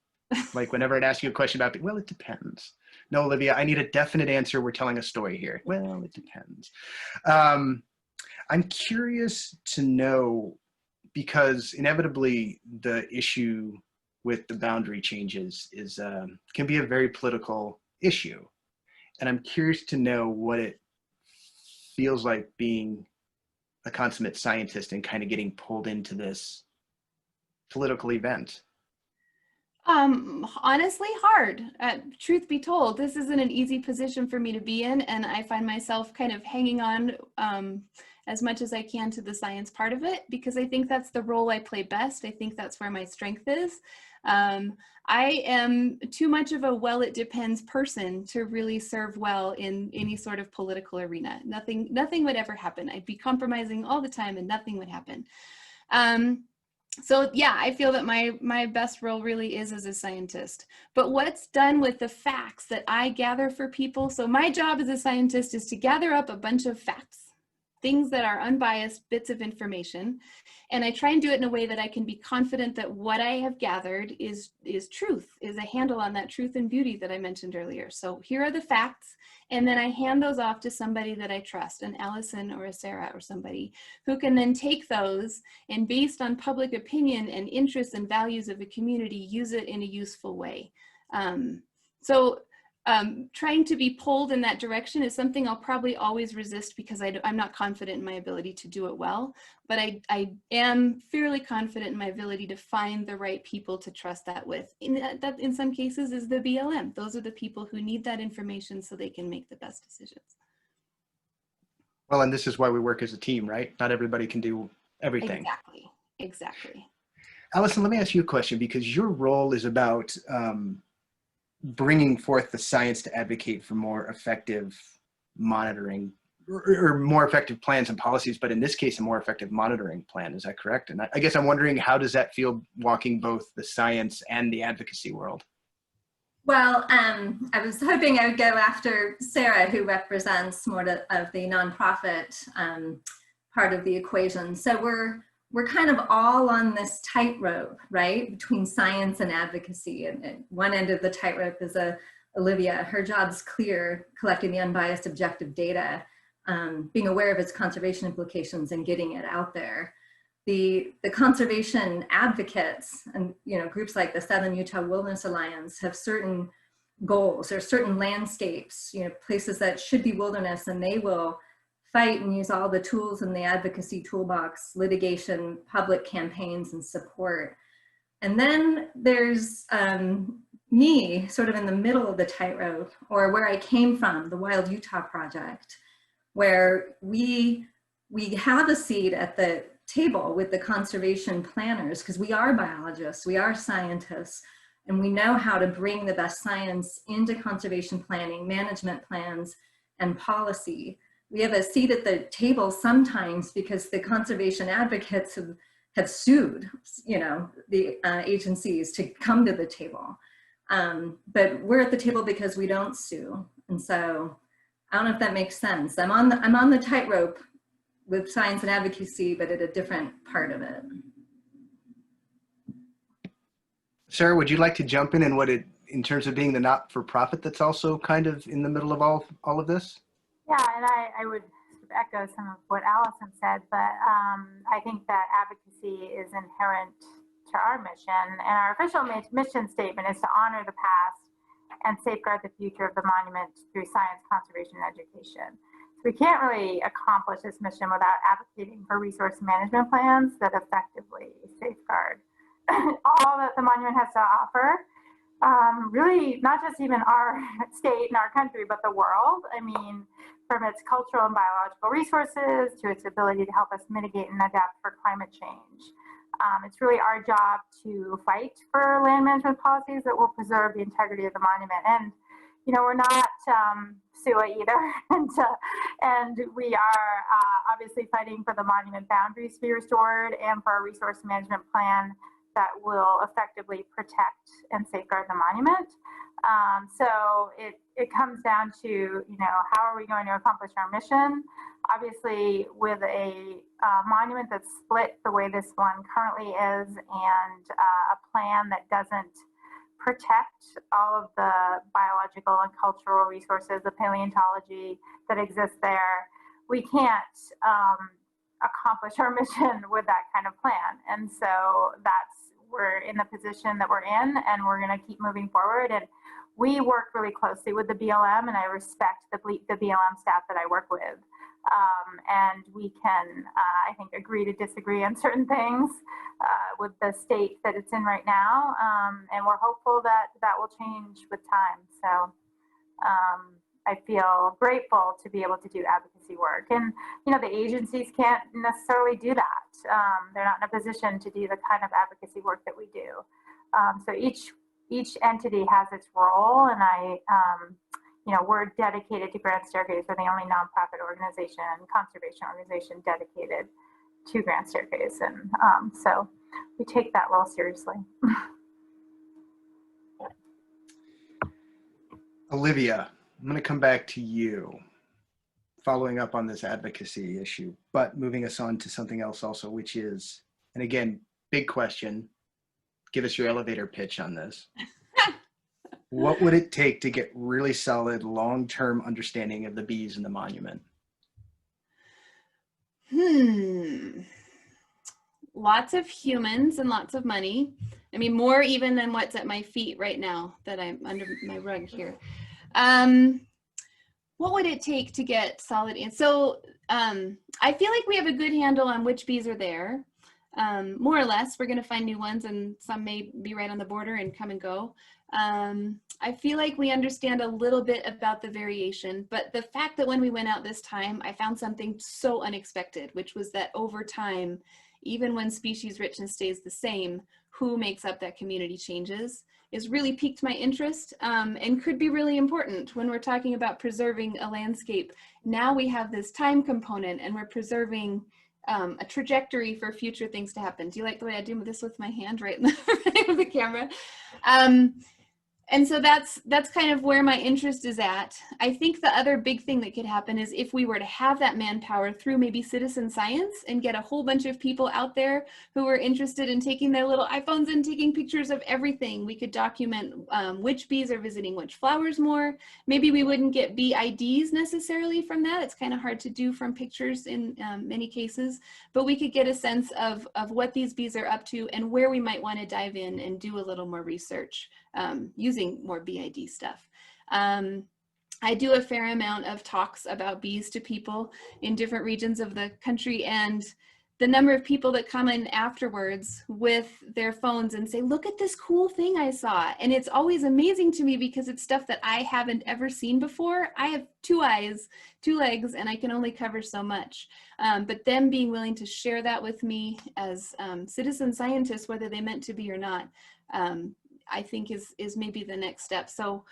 Like whenever I'd ask you a question about, well, it depends. No, Olivia, I need a definite answer. We're telling a story here. Well, it depends. I'm curious to know, because inevitably the issue with the boundary changes is can be a very political issue. And I'm curious to know what it feels like being a consummate scientist and kind of getting pulled into this political event. Honestly, hard. Truth be told, this isn't an easy position for me to be in, and I find myself kind of hanging on as much as I can to the science part of it, because I think that's the role I play best. I think that's where my strength is. I am too much of a well, it depends person to really serve well in any sort of political arena. Nothing would ever happen. I'd be compromising all the time and nothing would happen. So yeah, I feel that my best role really is as a scientist. But what's done with the facts that I gather for people? So my job as a scientist is to gather up a bunch of facts, things that are unbiased bits of information. And I try and do it in a way that I can be confident that what I have gathered is truth, is a handle on that truth and beauty that I mentioned earlier. So here are the facts, and then I hand those off to somebody that I trust, an Alison or a Sarah or somebody, who can then take those and, based on public opinion and interests and values of a community, use it in a useful way. Trying to be pulled in that direction is something I'll probably always resist, because I'm not confident in my ability to do it well, but I am fairly confident in my ability to find the right people to trust that with. That in some cases is the BLM. Those are the people who need that information so they can make the best decisions. Well, and this is why we work as a team, right? Not everybody can do everything. Exactly. Alison, let me ask you a question, because your role is about bringing forth the science to advocate for more effective monitoring, or more effective plans and policies, but in this case, a more effective monitoring plan. Is that correct? And I guess I'm wondering, how does that feel walking both the science and the advocacy world? Well, I was hoping I would go after Sarah, who represents more of the nonprofit part of the equation. So we're kind of all on this tightrope, right, between science and advocacy. And at one end of the tightrope is Olivia. Her job's clear: collecting the unbiased, objective data, being aware of its conservation implications, and getting it out there. The conservation advocates and groups like the Southern Utah Wilderness Alliance have certain goals. There are certain landscapes, places that should be wilderness, and they will fight and use all the tools in the advocacy toolbox: litigation, public campaigns, and support. And then there's me, sort of in the middle of the tightrope, or where I came from, the Wild Utah Project, where we have a seat at the table with the conservation planners, because we are biologists, we are scientists, and we know how to bring the best science into conservation planning, management plans, and policy. We have a seat at the table sometimes because the conservation advocates have sued, the agencies to come to the table. But we're at the table because we don't sue. And so I don't know if that makes sense. I'm on the tightrope with science and advocacy, but at a different part of it. Sarah, would you like to jump in in terms of being the not-for-profit that's also kind of in the middle of all of this? Yeah, and I would echo some of what Alison said, but I think that advocacy is inherent to our mission, and our official mission statement is to honor the past and safeguard the future of the monument through science, conservation, and education. So we can't really accomplish this mission without advocating for resource management plans that effectively safeguard all that the monument has to offer. Really, not just even our state and our country, but the world. I mean, from its cultural and biological resources to its ability to help us mitigate and adapt for climate change. It's really our job to fight for land management policies that will preserve the integrity of the monument. And, we're not SUA either. And we are obviously fighting for the monument boundaries to be restored and for a resource management plan that will effectively protect and safeguard the monument. So it comes down to, how are we going to accomplish our mission? Obviously, with a monument that's split the way this one currently is, and a plan that doesn't protect all of the biological and cultural resources, the paleontology that exists there, we can't accomplish our mission with that kind of plan. And so we're in the position that we're in, and we're going to keep moving forward. And we work really closely with the BLM, and I respect the BLM staff that I work with. And we can, I think, agree to disagree on certain things with the state that it's in right now. And we're hopeful that will change with time. So I feel grateful to be able to do advocacy work. And, the agencies can't necessarily do that. They're not in a position to do the kind of advocacy work that we do. So each entity has its role, and we're dedicated to Grand Staircase. We're the only nonprofit organization, conservation organization dedicated to Grand Staircase. And so we take that role seriously. Olivia, I'm going to come back to you, following up on this advocacy issue, but moving us on to something else also, which is, and again, big question, give us your elevator pitch on this. What would it take to get really solid long-term understanding of the bees in the monument? Lots of humans and lots of money. I mean, more even than what's at my feet right now that I'm under my rug here. What would it take to get solid? And so I feel like we have a good handle on which bees are there. More or less, we're going to find new ones, and some may be right on the border and come and go. I feel like we understand a little bit about the variation, but the fact that when we went out this time, I found something so unexpected, which was that over time, even when species richness stays the same, who makes up that community changes, is really piqued my interest, and could be really important when we're talking about preserving a landscape. Now we have this time component, and we're preserving a trajectory for future things to happen. Do you like the way I do this with my hand right in the front of the camera? And so that's kind of where my interest is at. I think the other big thing that could happen is if we were to have that manpower through maybe citizen science and get a whole bunch of people out there who are interested in taking their little iPhones and taking pictures of everything. We could document which bees are visiting which flowers more. Maybe we wouldn't get bee IDs necessarily from that. It's kind of hard to do from pictures in many cases, but we could get a sense of what these bees are up to and where we might want to dive in and do a little more research. Using more BID stuff. I do a fair amount of talks about bees to people in different regions of the country, and the number of people that come in afterwards with their phones and say, look at this cool thing I saw. And it's always amazing to me because it's stuff that I haven't ever seen before. I have 2 eyes, 2 legs, and I can only cover so much. But them being willing to share that with me as citizen scientists, whether they meant to be or not, I think is maybe the next step. So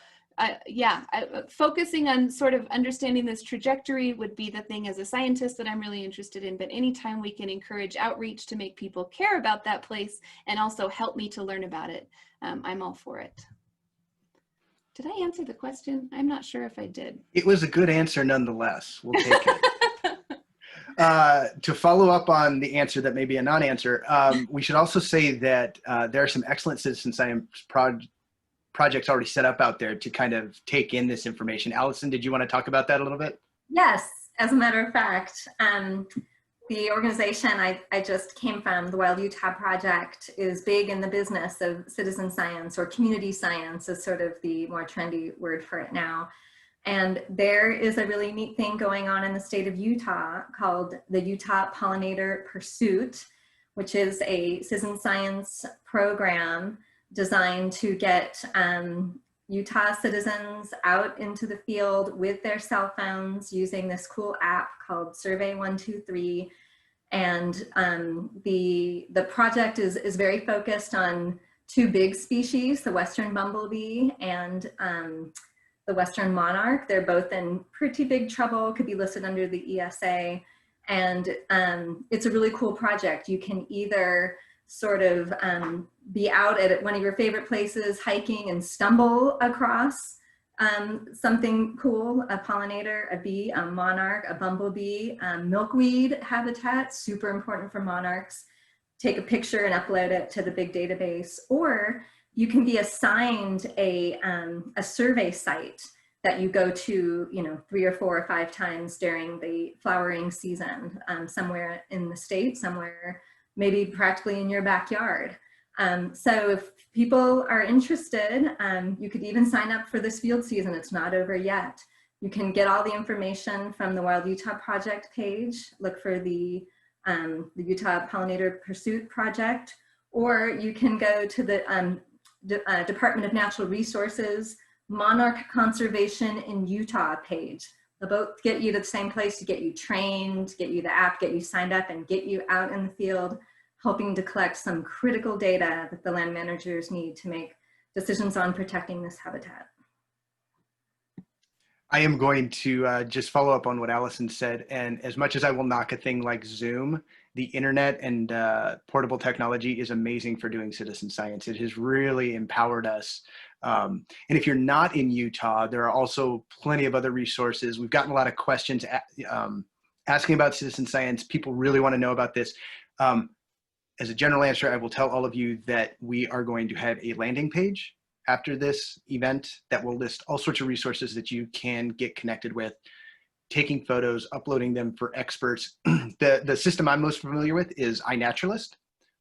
focusing on sort of understanding this trajectory would be the thing as a scientist that I'm really interested in, but anytime we can encourage outreach to make people care about that place and also help me to learn about it, I'm all for it. Did I answer the question? I'm not sure if I did. It was a good answer nonetheless. We'll take it. To follow up on the answer that may be a non-answer, we should also say that there are some excellent citizen science projects already set up out there to kind of take in this information. Alison, did you want to talk about that a little bit? Yes, as a matter of fact, the organization I just came from, the Wild Utah Project, is big in the business of citizen science, or community science is sort of the more trendy word for it now. And there is a really neat thing going on in the state of Utah called the Utah Pollinator Pursuit, which is a citizen science program designed to get Utah citizens out into the field with their cell phones using this cool app called Survey 123. And the project is very focused on 2 big species, the western bumblebee and the western monarch. They're both in pretty big trouble, could be listed under the ESA. And it's a really cool project. You can either sort of be out at one of your favorite places hiking and stumble across something cool, a pollinator, a bee, a monarch, a bumblebee, milkweed habitat, super important for monarchs. Take a picture and upload it to the big database. Or you can be assigned a survey site that you go to, 3 or 4 or 5 times during the flowering season, somewhere in the state, somewhere maybe practically in your backyard. So if people are interested, you could even sign up for this field season. It's not over yet. You can get all the information from the Wild Utah Project page. Look for the Utah Pollinator Pursuit Project, or you can go to the Department of Natural Resources Monarch Conservation in Utah page. They'll both get you to the same place to get you trained, get you the app, get you signed up, and get you out in the field, helping to collect some critical data that the land managers need to make decisions on protecting this habitat. I am going to just follow up on what Alison said. And as much as I will knock a thing like Zoom, the internet and portable technology is amazing for doing citizen science. It has really empowered us. And if you're not in Utah, there are also plenty of other resources. We've gotten a lot of questions asking about citizen science. People really want to know about this. As a general answer, I will tell all of you that we are going to have a landing page after this event that will list all sorts of resources that you can get connected with, taking photos, uploading them for experts. The system I'm most familiar with is iNaturalist,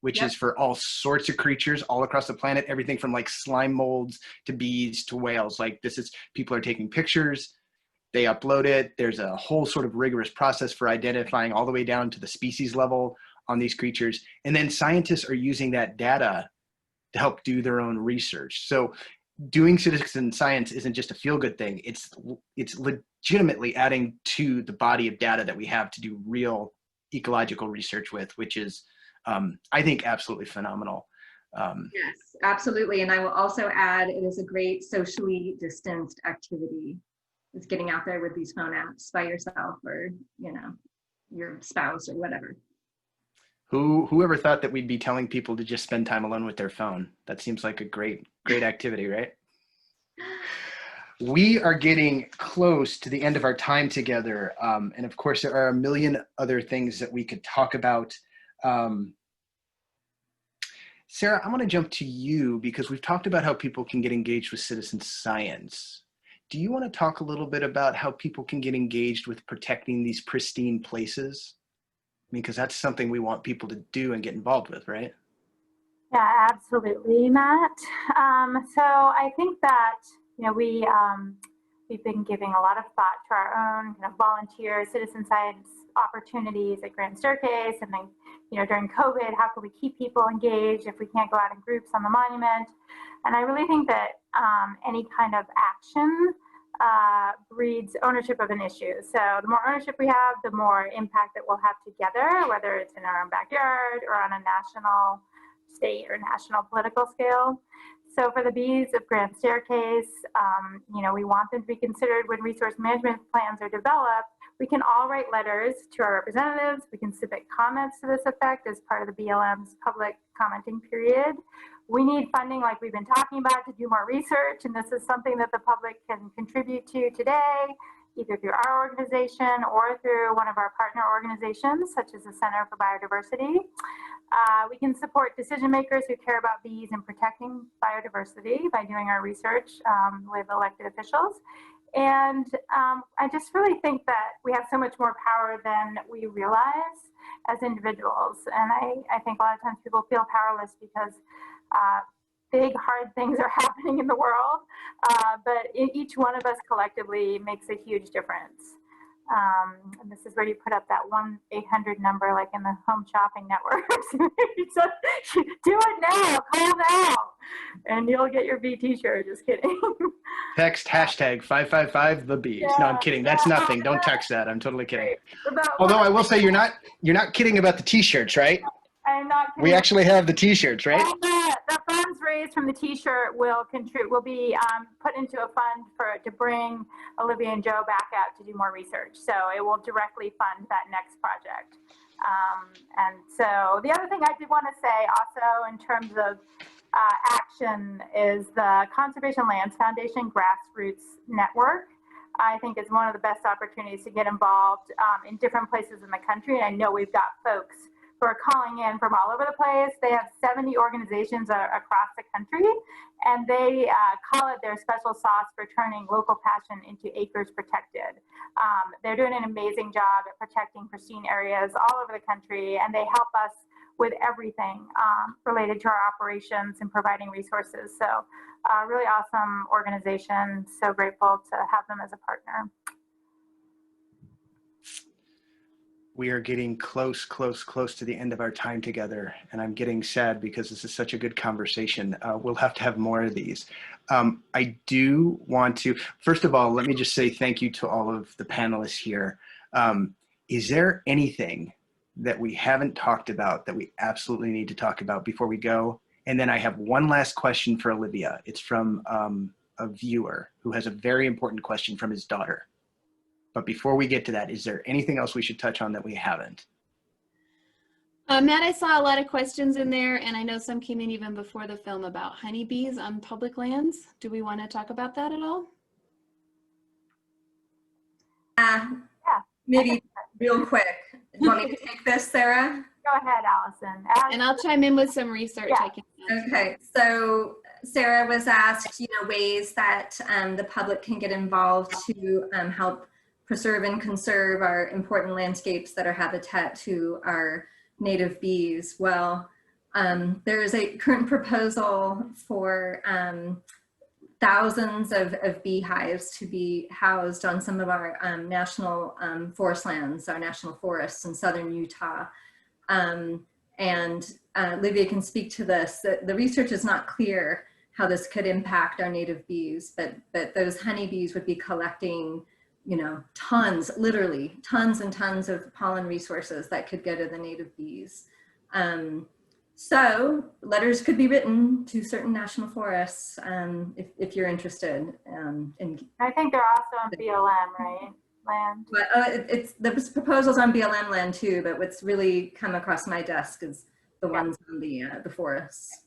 which is for all sorts of creatures all across the planet, everything from like slime molds to bees to whales. Like this is, people are taking pictures, they upload it. There's a whole sort of rigorous process for identifying all the way down to the species level on these creatures. And then scientists are using that data to help do their own research. So doing citizen science isn't just a feel-good thing. It's legitimately adding to the body of data that we have to do real ecological research with, which is, I think, absolutely phenomenal. Yes, absolutely. And I will also add, it is a great socially distanced activity. It's getting out there with these phone apps by yourself or, you know, your spouse or whatever. Whoever thought that we'd be telling people to just spend time alone with their phone? That seems like a great activity, right? We are getting close to the end of our time together. And of course, there are a million other things that we could talk about. Sarah, I'm going to jump to you because we've talked about how people can get engaged with citizen science. Do you want to talk a little bit about how people can get engaged with protecting these pristine places? I mean, because that's something we want people to do and get involved with, right? Yeah, absolutely, Matt. So I think that, you know, we've been giving a lot of thought to our own kind of volunteer citizen science opportunities at Grand Staircase, and then, you know, during COVID, how can we keep people engaged if we can't go out in groups on the monument? And I really think that any kind of action breeds ownership of an issue. So the more ownership we have, the more impact that we'll have together, whether it's in our own backyard or on a national, state, or national political scale. So for the bees of Grand Staircase, you know, we want them to be considered when resource management plans are developed. We can all write letters to our representatives. We can submit comments to this effect as part of the BLM's public commenting period. We need funding, like we've been talking about, to do more research, and this is something that the public can contribute to today, either through our organization or through one of our partner organizations, such as the Center for Biodiversity. We can support decision makers who care about bees and protecting biodiversity by doing our research with elected officials. And I just really think that we have so much more power than we realize as individuals. And I think a lot of times people feel powerless because big, hard things are happening in the world, but each one of us collectively makes a huge difference. And this is where you put up that 1-800 number, like in the home shopping networks. So, do it now, call now, and you'll get your bee t-shirt. Just kidding. Text hashtag 555 the bees. No, I'm kidding. That's nothing. Don't text that. I'm totally kidding. Although I will say you're not kidding about the t-shirts, right? I'm not kidding. We actually have the t-shirts, right? The funds raised from the t-shirt will be put into a fund to bring Olivia and Joe back out to do more research. So it will directly fund that next project. And so the other thing I did want to say also in terms of action is the Conservation Lands Foundation Grassroots Network. I think is one of the best opportunities to get involved in different places in the country. And I know we've got folks who are calling in from all over the place. They have 70 organizations across the country, and they call it their special sauce for turning local passion into acres protected. They're doing an amazing job at protecting pristine areas all over the country, and they help us with everything related to our operations and providing resources. So really awesome organization. So grateful to have them as a partner. We are getting close to the end of our time together, and I'm getting sad because this is such a good conversation. We'll have to have more of these. I do want to, first of all, let me just say thank you to all of the panelists here. Is there anything that we haven't talked about that we absolutely need to talk about before we go? And then I have one last question for Olivia. It's from a viewer who has a very important question from his daughter. But before we get to that, is there anything else we should touch on that we haven't? Matt, I saw a lot of questions in there, and I know some came in even before the film about honeybees on public lands. Do we want to talk about that at all? Yeah. Maybe real quick. Do you want me to take this, Sarah? Go ahead, Allison. And I'll chime in with some research. Yeah. I can add. Okay, so Sarah was asked, ways that the public can get involved to help preserve and conserve our important landscapes that are habitat to our native bees. Well, there is a current proposal for thousands of beehives to be housed on some of our national forest lands, our national forests in southern Utah. And Olivia can speak to this. The research is not clear how this could impact our native bees, but those honeybees would be collecting, tons, literally tons and tons of pollen resources that could go to the native bees. So letters could be written to certain national forests if you're interested. I think they're also on BLM, right? Land. But the proposals on BLM land too, but what's really come across my desk is the ones on the forests.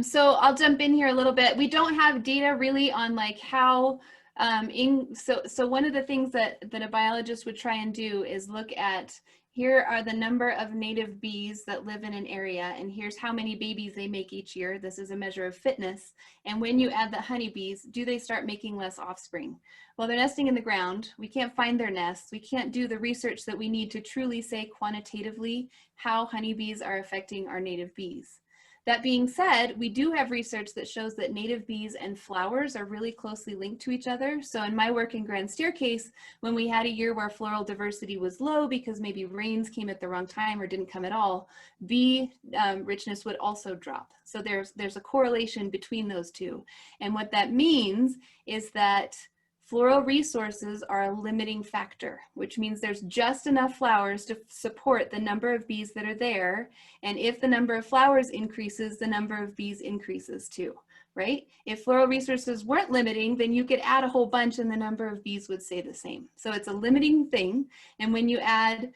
So I'll jump in here a little bit. We don't have data really on like how, so one of the things that a biologist would try and do is look at, here are the number of native bees that live in an area, and here's how many babies they make each year. This is a measure of fitness. And when you add the honeybees, do they start making less offspring? Well, they're nesting in the ground. We can't find their nests. We can't do the research that we need to truly say quantitatively how honeybees are affecting our native bees. That being said, we do have research that shows that native bees and flowers are really closely linked to each other. So in my work in Grand Staircase, when we had a year where floral diversity was low because maybe rains came at the wrong time or didn't come at all, bee richness would also drop. So there's a correlation between those two. And what that means is that floral resources are a limiting factor, which means there's just enough flowers to support the number of bees that are there. And if the number of flowers increases, the number of bees increases too, right? If floral resources weren't limiting, then you could add a whole bunch and the number of bees would stay the same. So it's a limiting thing. And when you add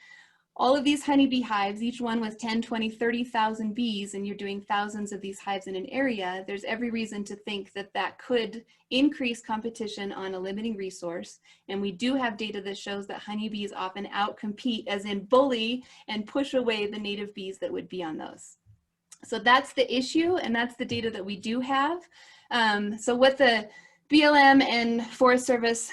all of these honeybee hives, each one with 10, 20, 30,000 bees, and you're doing thousands of these hives in an area, there's every reason to think that that could increase competition on a limiting resource. And we do have data that shows that honeybees often outcompete, as in bully and push away the native bees that would be on those. So that's the issue, and that's the data that we do have. So what the BLM and Forest Service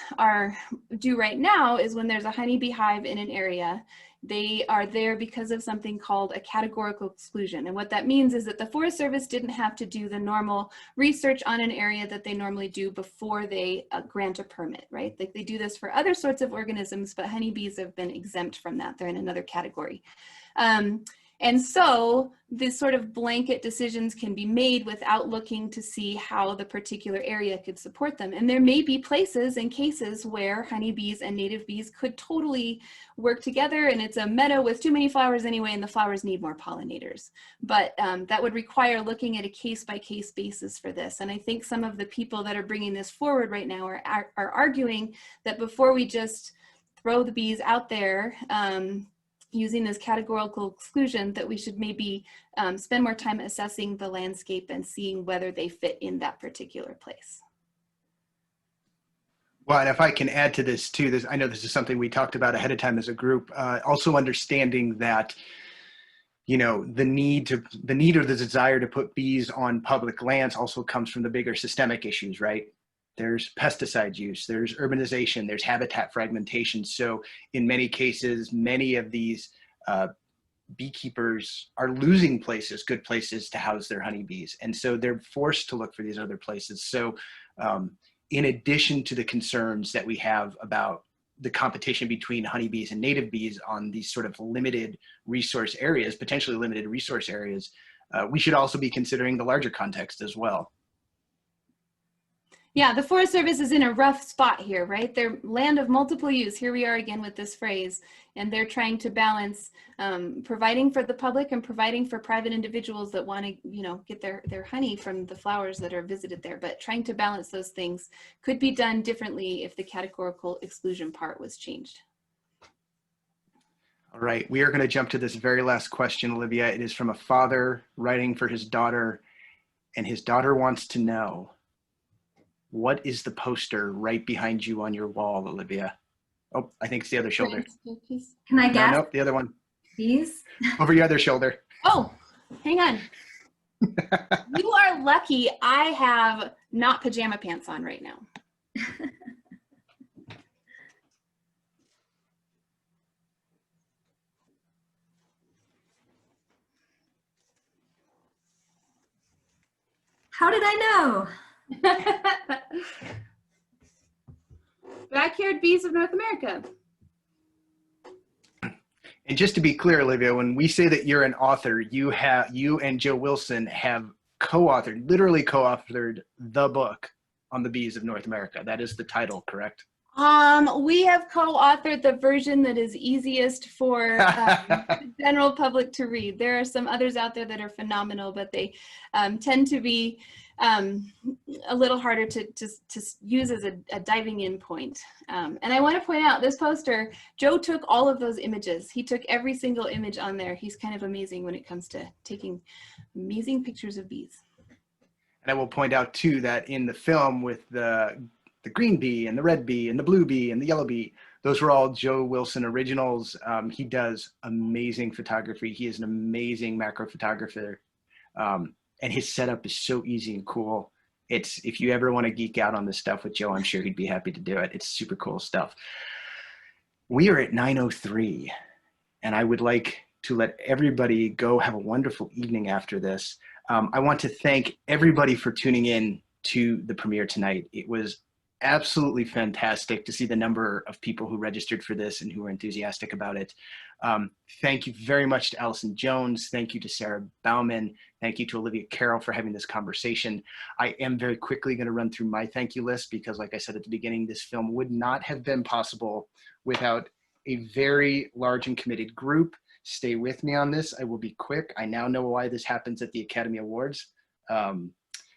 do right now is when there's a honeybee hive in an area, they are there because of something called a categorical exclusion. And what that means is that the Forest Service didn't have to do the normal research on an area that they normally do before they grant a permit, right? Like they do this for other sorts of organisms, but honeybees have been exempt from that. They're in another category. And so this sort of blanket decisions can be made without looking to see how the particular area could support them. And there may be places and cases where honeybees and native bees could totally work together, and it's a meadow with too many flowers anyway, and the flowers need more pollinators. But that would require looking at a case-by-case basis for this. And I think some of the people that are bringing this forward right now are arguing that before we just throw the bees out there, using this categorical exclusion, that we should maybe spend more time assessing the landscape and seeing whether they fit in that particular place. Well, and if I can add to this too, I know this is something we talked about ahead of time as a group, also understanding that, the need or the desire to put bees on public lands also comes from the bigger systemic issues, right? There's pesticide use, there's urbanization, there's habitat fragmentation. So in many cases, many of these beekeepers are losing good places to house their honeybees. And so they're forced to look for these other places. So in addition to the concerns that we have about the competition between honeybees and native bees on these sort of limited resource areas, potentially limited resource areas, we should also be considering the larger context as well. Yeah, the Forest Service is in a rough spot here, right? They're land of multiple use. Here we are again with this phrase, and they're trying to balance providing for the public and providing for private individuals that want to, get their honey from the flowers that are visited there. But trying to balance those things could be done differently if the categorical exclusion part was changed. All right, we are going to jump to this very last question, Olivia. It is from a father writing for his daughter, and his daughter wants to know, what is the poster right behind you on your wall, Olivia? Oh, I think it's the other shoulder. Can I No, guess? nope, the other one. These? Over your other shoulder. Oh, hang on. You are lucky I have not pajama pants on right now. How did I know? Backyard Bees of North America. And just to be clear, Olivia, when we say that you're an author, you and Joe Wilson have co-authored, literally co-authored the book on the bees of North America. That is the title, correct? We have co-authored the version that is easiest for the general public to read. There are some others out there that are phenomenal, but they tend to be a little harder to use as a diving in point. And I want to point out this poster, Joe took all of those images. He took every single image on there. He's kind of amazing when it comes to taking amazing pictures of bees. And I will point out too that in the film with the green bee and the red bee and the blue bee and the yellow bee, those were all Joe Wilson originals. He does amazing photography. He is an amazing macro photographer. And his setup is so easy and cool. If you ever want to geek out on this stuff with Joe, I'm sure he'd be happy to do it. It's super cool stuff. We are at 9:03, and I would like to let everybody go have a wonderful evening after this. I want to thank everybody for tuning in to the premiere tonight. It was absolutely fantastic to see the number of people who registered for this and who were enthusiastic about it. Thank you very much to Alison Jones. Thank you to Sarah Bauman. Thank you to Olivia Carroll for having this conversation. I am very quickly going to run through my thank you list because, like I said at the beginning, this film would not have been possible without a very large and committed group. Stay with me on this. I will be quick. I now know why this happens at the Academy Awards.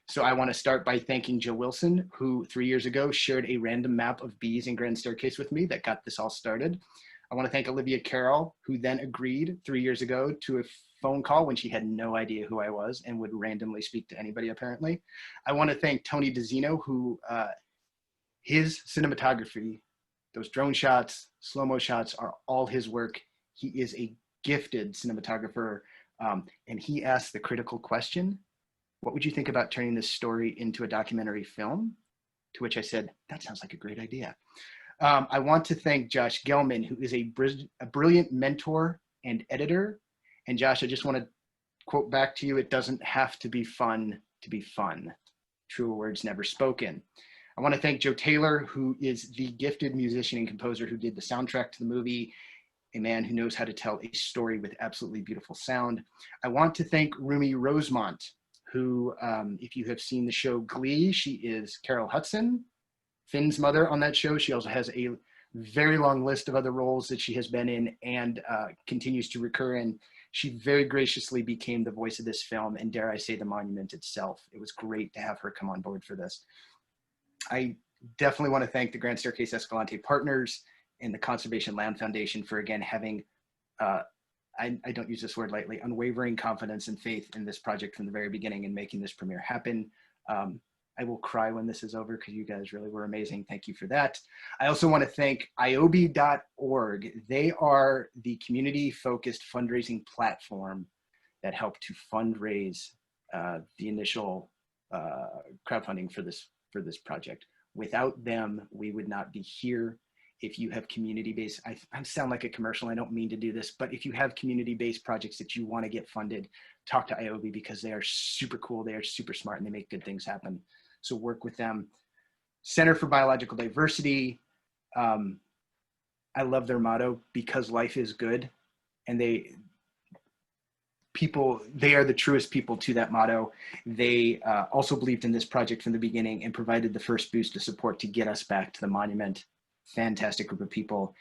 So I want to start by thanking Joe Wilson, who 3 years ago shared a random map of bees in Grand Staircase with me that got this all started. I want to thank Olivia Carroll, who then agreed 3 years ago to a phone call when she had no idea who I was and would randomly speak to anybody, apparently. I want to thank Tony DeZino, who his cinematography, those drone shots, slow-mo shots are all his work. He is a gifted cinematographer, and he asked the critical question, what would you think about turning this story into a documentary film? To which I said, that sounds like a great idea. I want to thank Josh Gelman, who is a brilliant mentor and editor. And Josh, I just want to quote back to you, it doesn't have to be fun to be fun. Truer words never spoken. I want to thank Joe Taylor, who is the gifted musician and composer who did the soundtrack to the movie, a man who knows how to tell a story with absolutely beautiful sound. I want to thank Rumi Rosemont, who, if you have seen the show Glee, she is Carol Hudson, Finn's mother on that show. She also has a very long list of other roles that she has been in and continues to recur in. She very graciously became the voice of this film and, dare I say, the monument itself. It was great to have her come on board for this. I definitely want to thank the Grand Staircase-Escalante partners and the Conservation Land Foundation for, again, having I don't use this word lightly, unwavering confidence and faith in this project from the very beginning and making this premiere happen. I will cry when this is over because you guys really were amazing. Thank you for that. I also want to thank iobi.org. They are the community-focused fundraising platform that helped to fundraise the initial crowdfunding for this project. Without them, we would not be here. If you have community-based, I sound like a commercial, I don't mean to do this, but if you have community-based projects that you want to get funded, talk to IOB because they are super cool, they are super smart, and they make good things happen. So work with them. Center for Biological Diversity, I love their motto, because life is good, and they are the truest people to that motto. They also believed in this project from the beginning and provided the first boost of support to get us back to the monument. Fantastic group of people.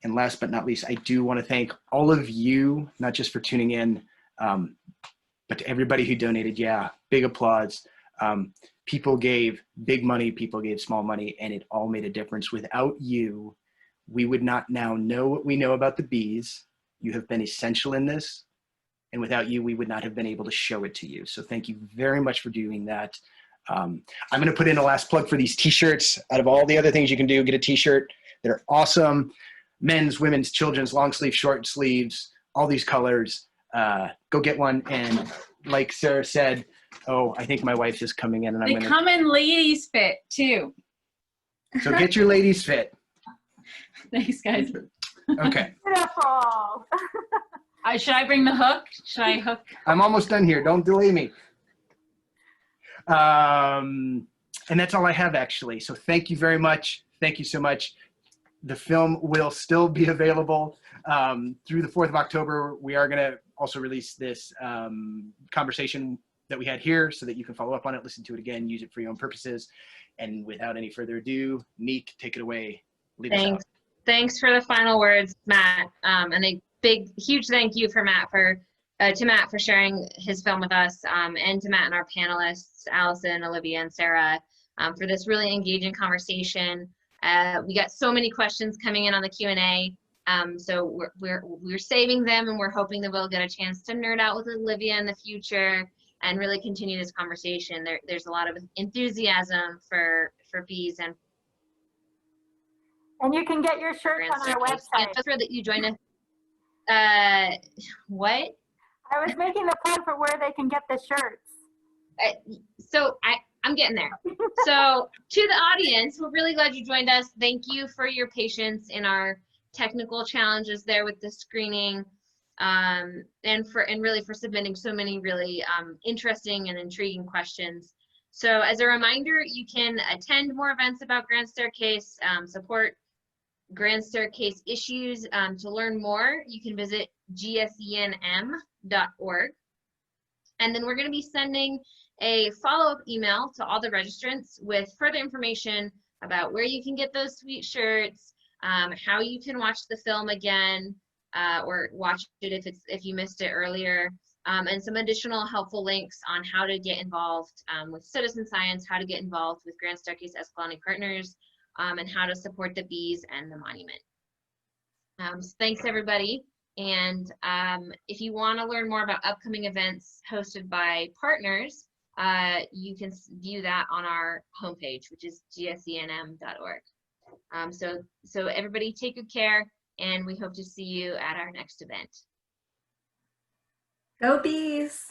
And last but not least, I do want to thank all of you, not just for tuning in, but to everybody who donated. Yeah, big applause. People gave big money, people gave small money, and it all made a difference. Without you, we would not now know what we know about the bees. You have been essential in this. And without you, we would not have been able to show it to you. So thank you very much for doing that. I'm going to put in a last plug for these t-shirts. Out of all the other things you can do, get a t-shirt. They're awesome. Men's, women's, children's, long sleeve, short sleeves, all these colors. Go get one. And like Sarah said, oh, I think my wife is coming in. And They come in ladies fit too. So get your ladies fit. Thanks, guys. Okay. Beautiful. Should I bring the hook? Should I hook? I'm almost done here. Don't delay me. And that's all I have, actually. So thank you very much. Thank you so much. The film will still be available through the 4th of October. We are going to also release this conversation that we had here so that you can follow up on it, listen to it again, use it for your own purposes. And without any further ado, Neek, take it away. Lead us out. Thanks for the final words, Matt. And a huge thank you for Matt to Matt for sharing his film with us, and to Matt and our panelists, Alison, Olivia, and Sarah, for this really engaging conversation. We got so many questions coming in on the Q&A, so we're saving them, and we're hoping that we'll get a chance to nerd out with Olivia in the future and really continue this conversation. There's a lot of enthusiasm for bees and you can get your shirts on our website. Just for that you join us. What? I was making the plug for where they can get the shirts. So I'm getting there. So to the audience, we're really glad you joined us. Thank you for your patience in our technical challenges there with the screening, and really for submitting so many really interesting and intriguing questions. So as a reminder, you can attend more events about Grand Staircase, support Grand Staircase issues. To learn more, you can visit GSENM.org. And then we're going to be sending a follow-up email to all the registrants with further information about where you can get those sweet shirts, how you can watch the film again, or watch it if you missed it earlier, and some additional helpful links on how to get involved with citizen science, how to get involved with Grand Staircase-Escalante partners, and how to support the bees and the monument. So thanks, everybody. And if you want to learn more about upcoming events hosted by partners, you can view that on our homepage, which is gsenm.org. So everybody take good care, and we hope to see you at our next event. Go bees!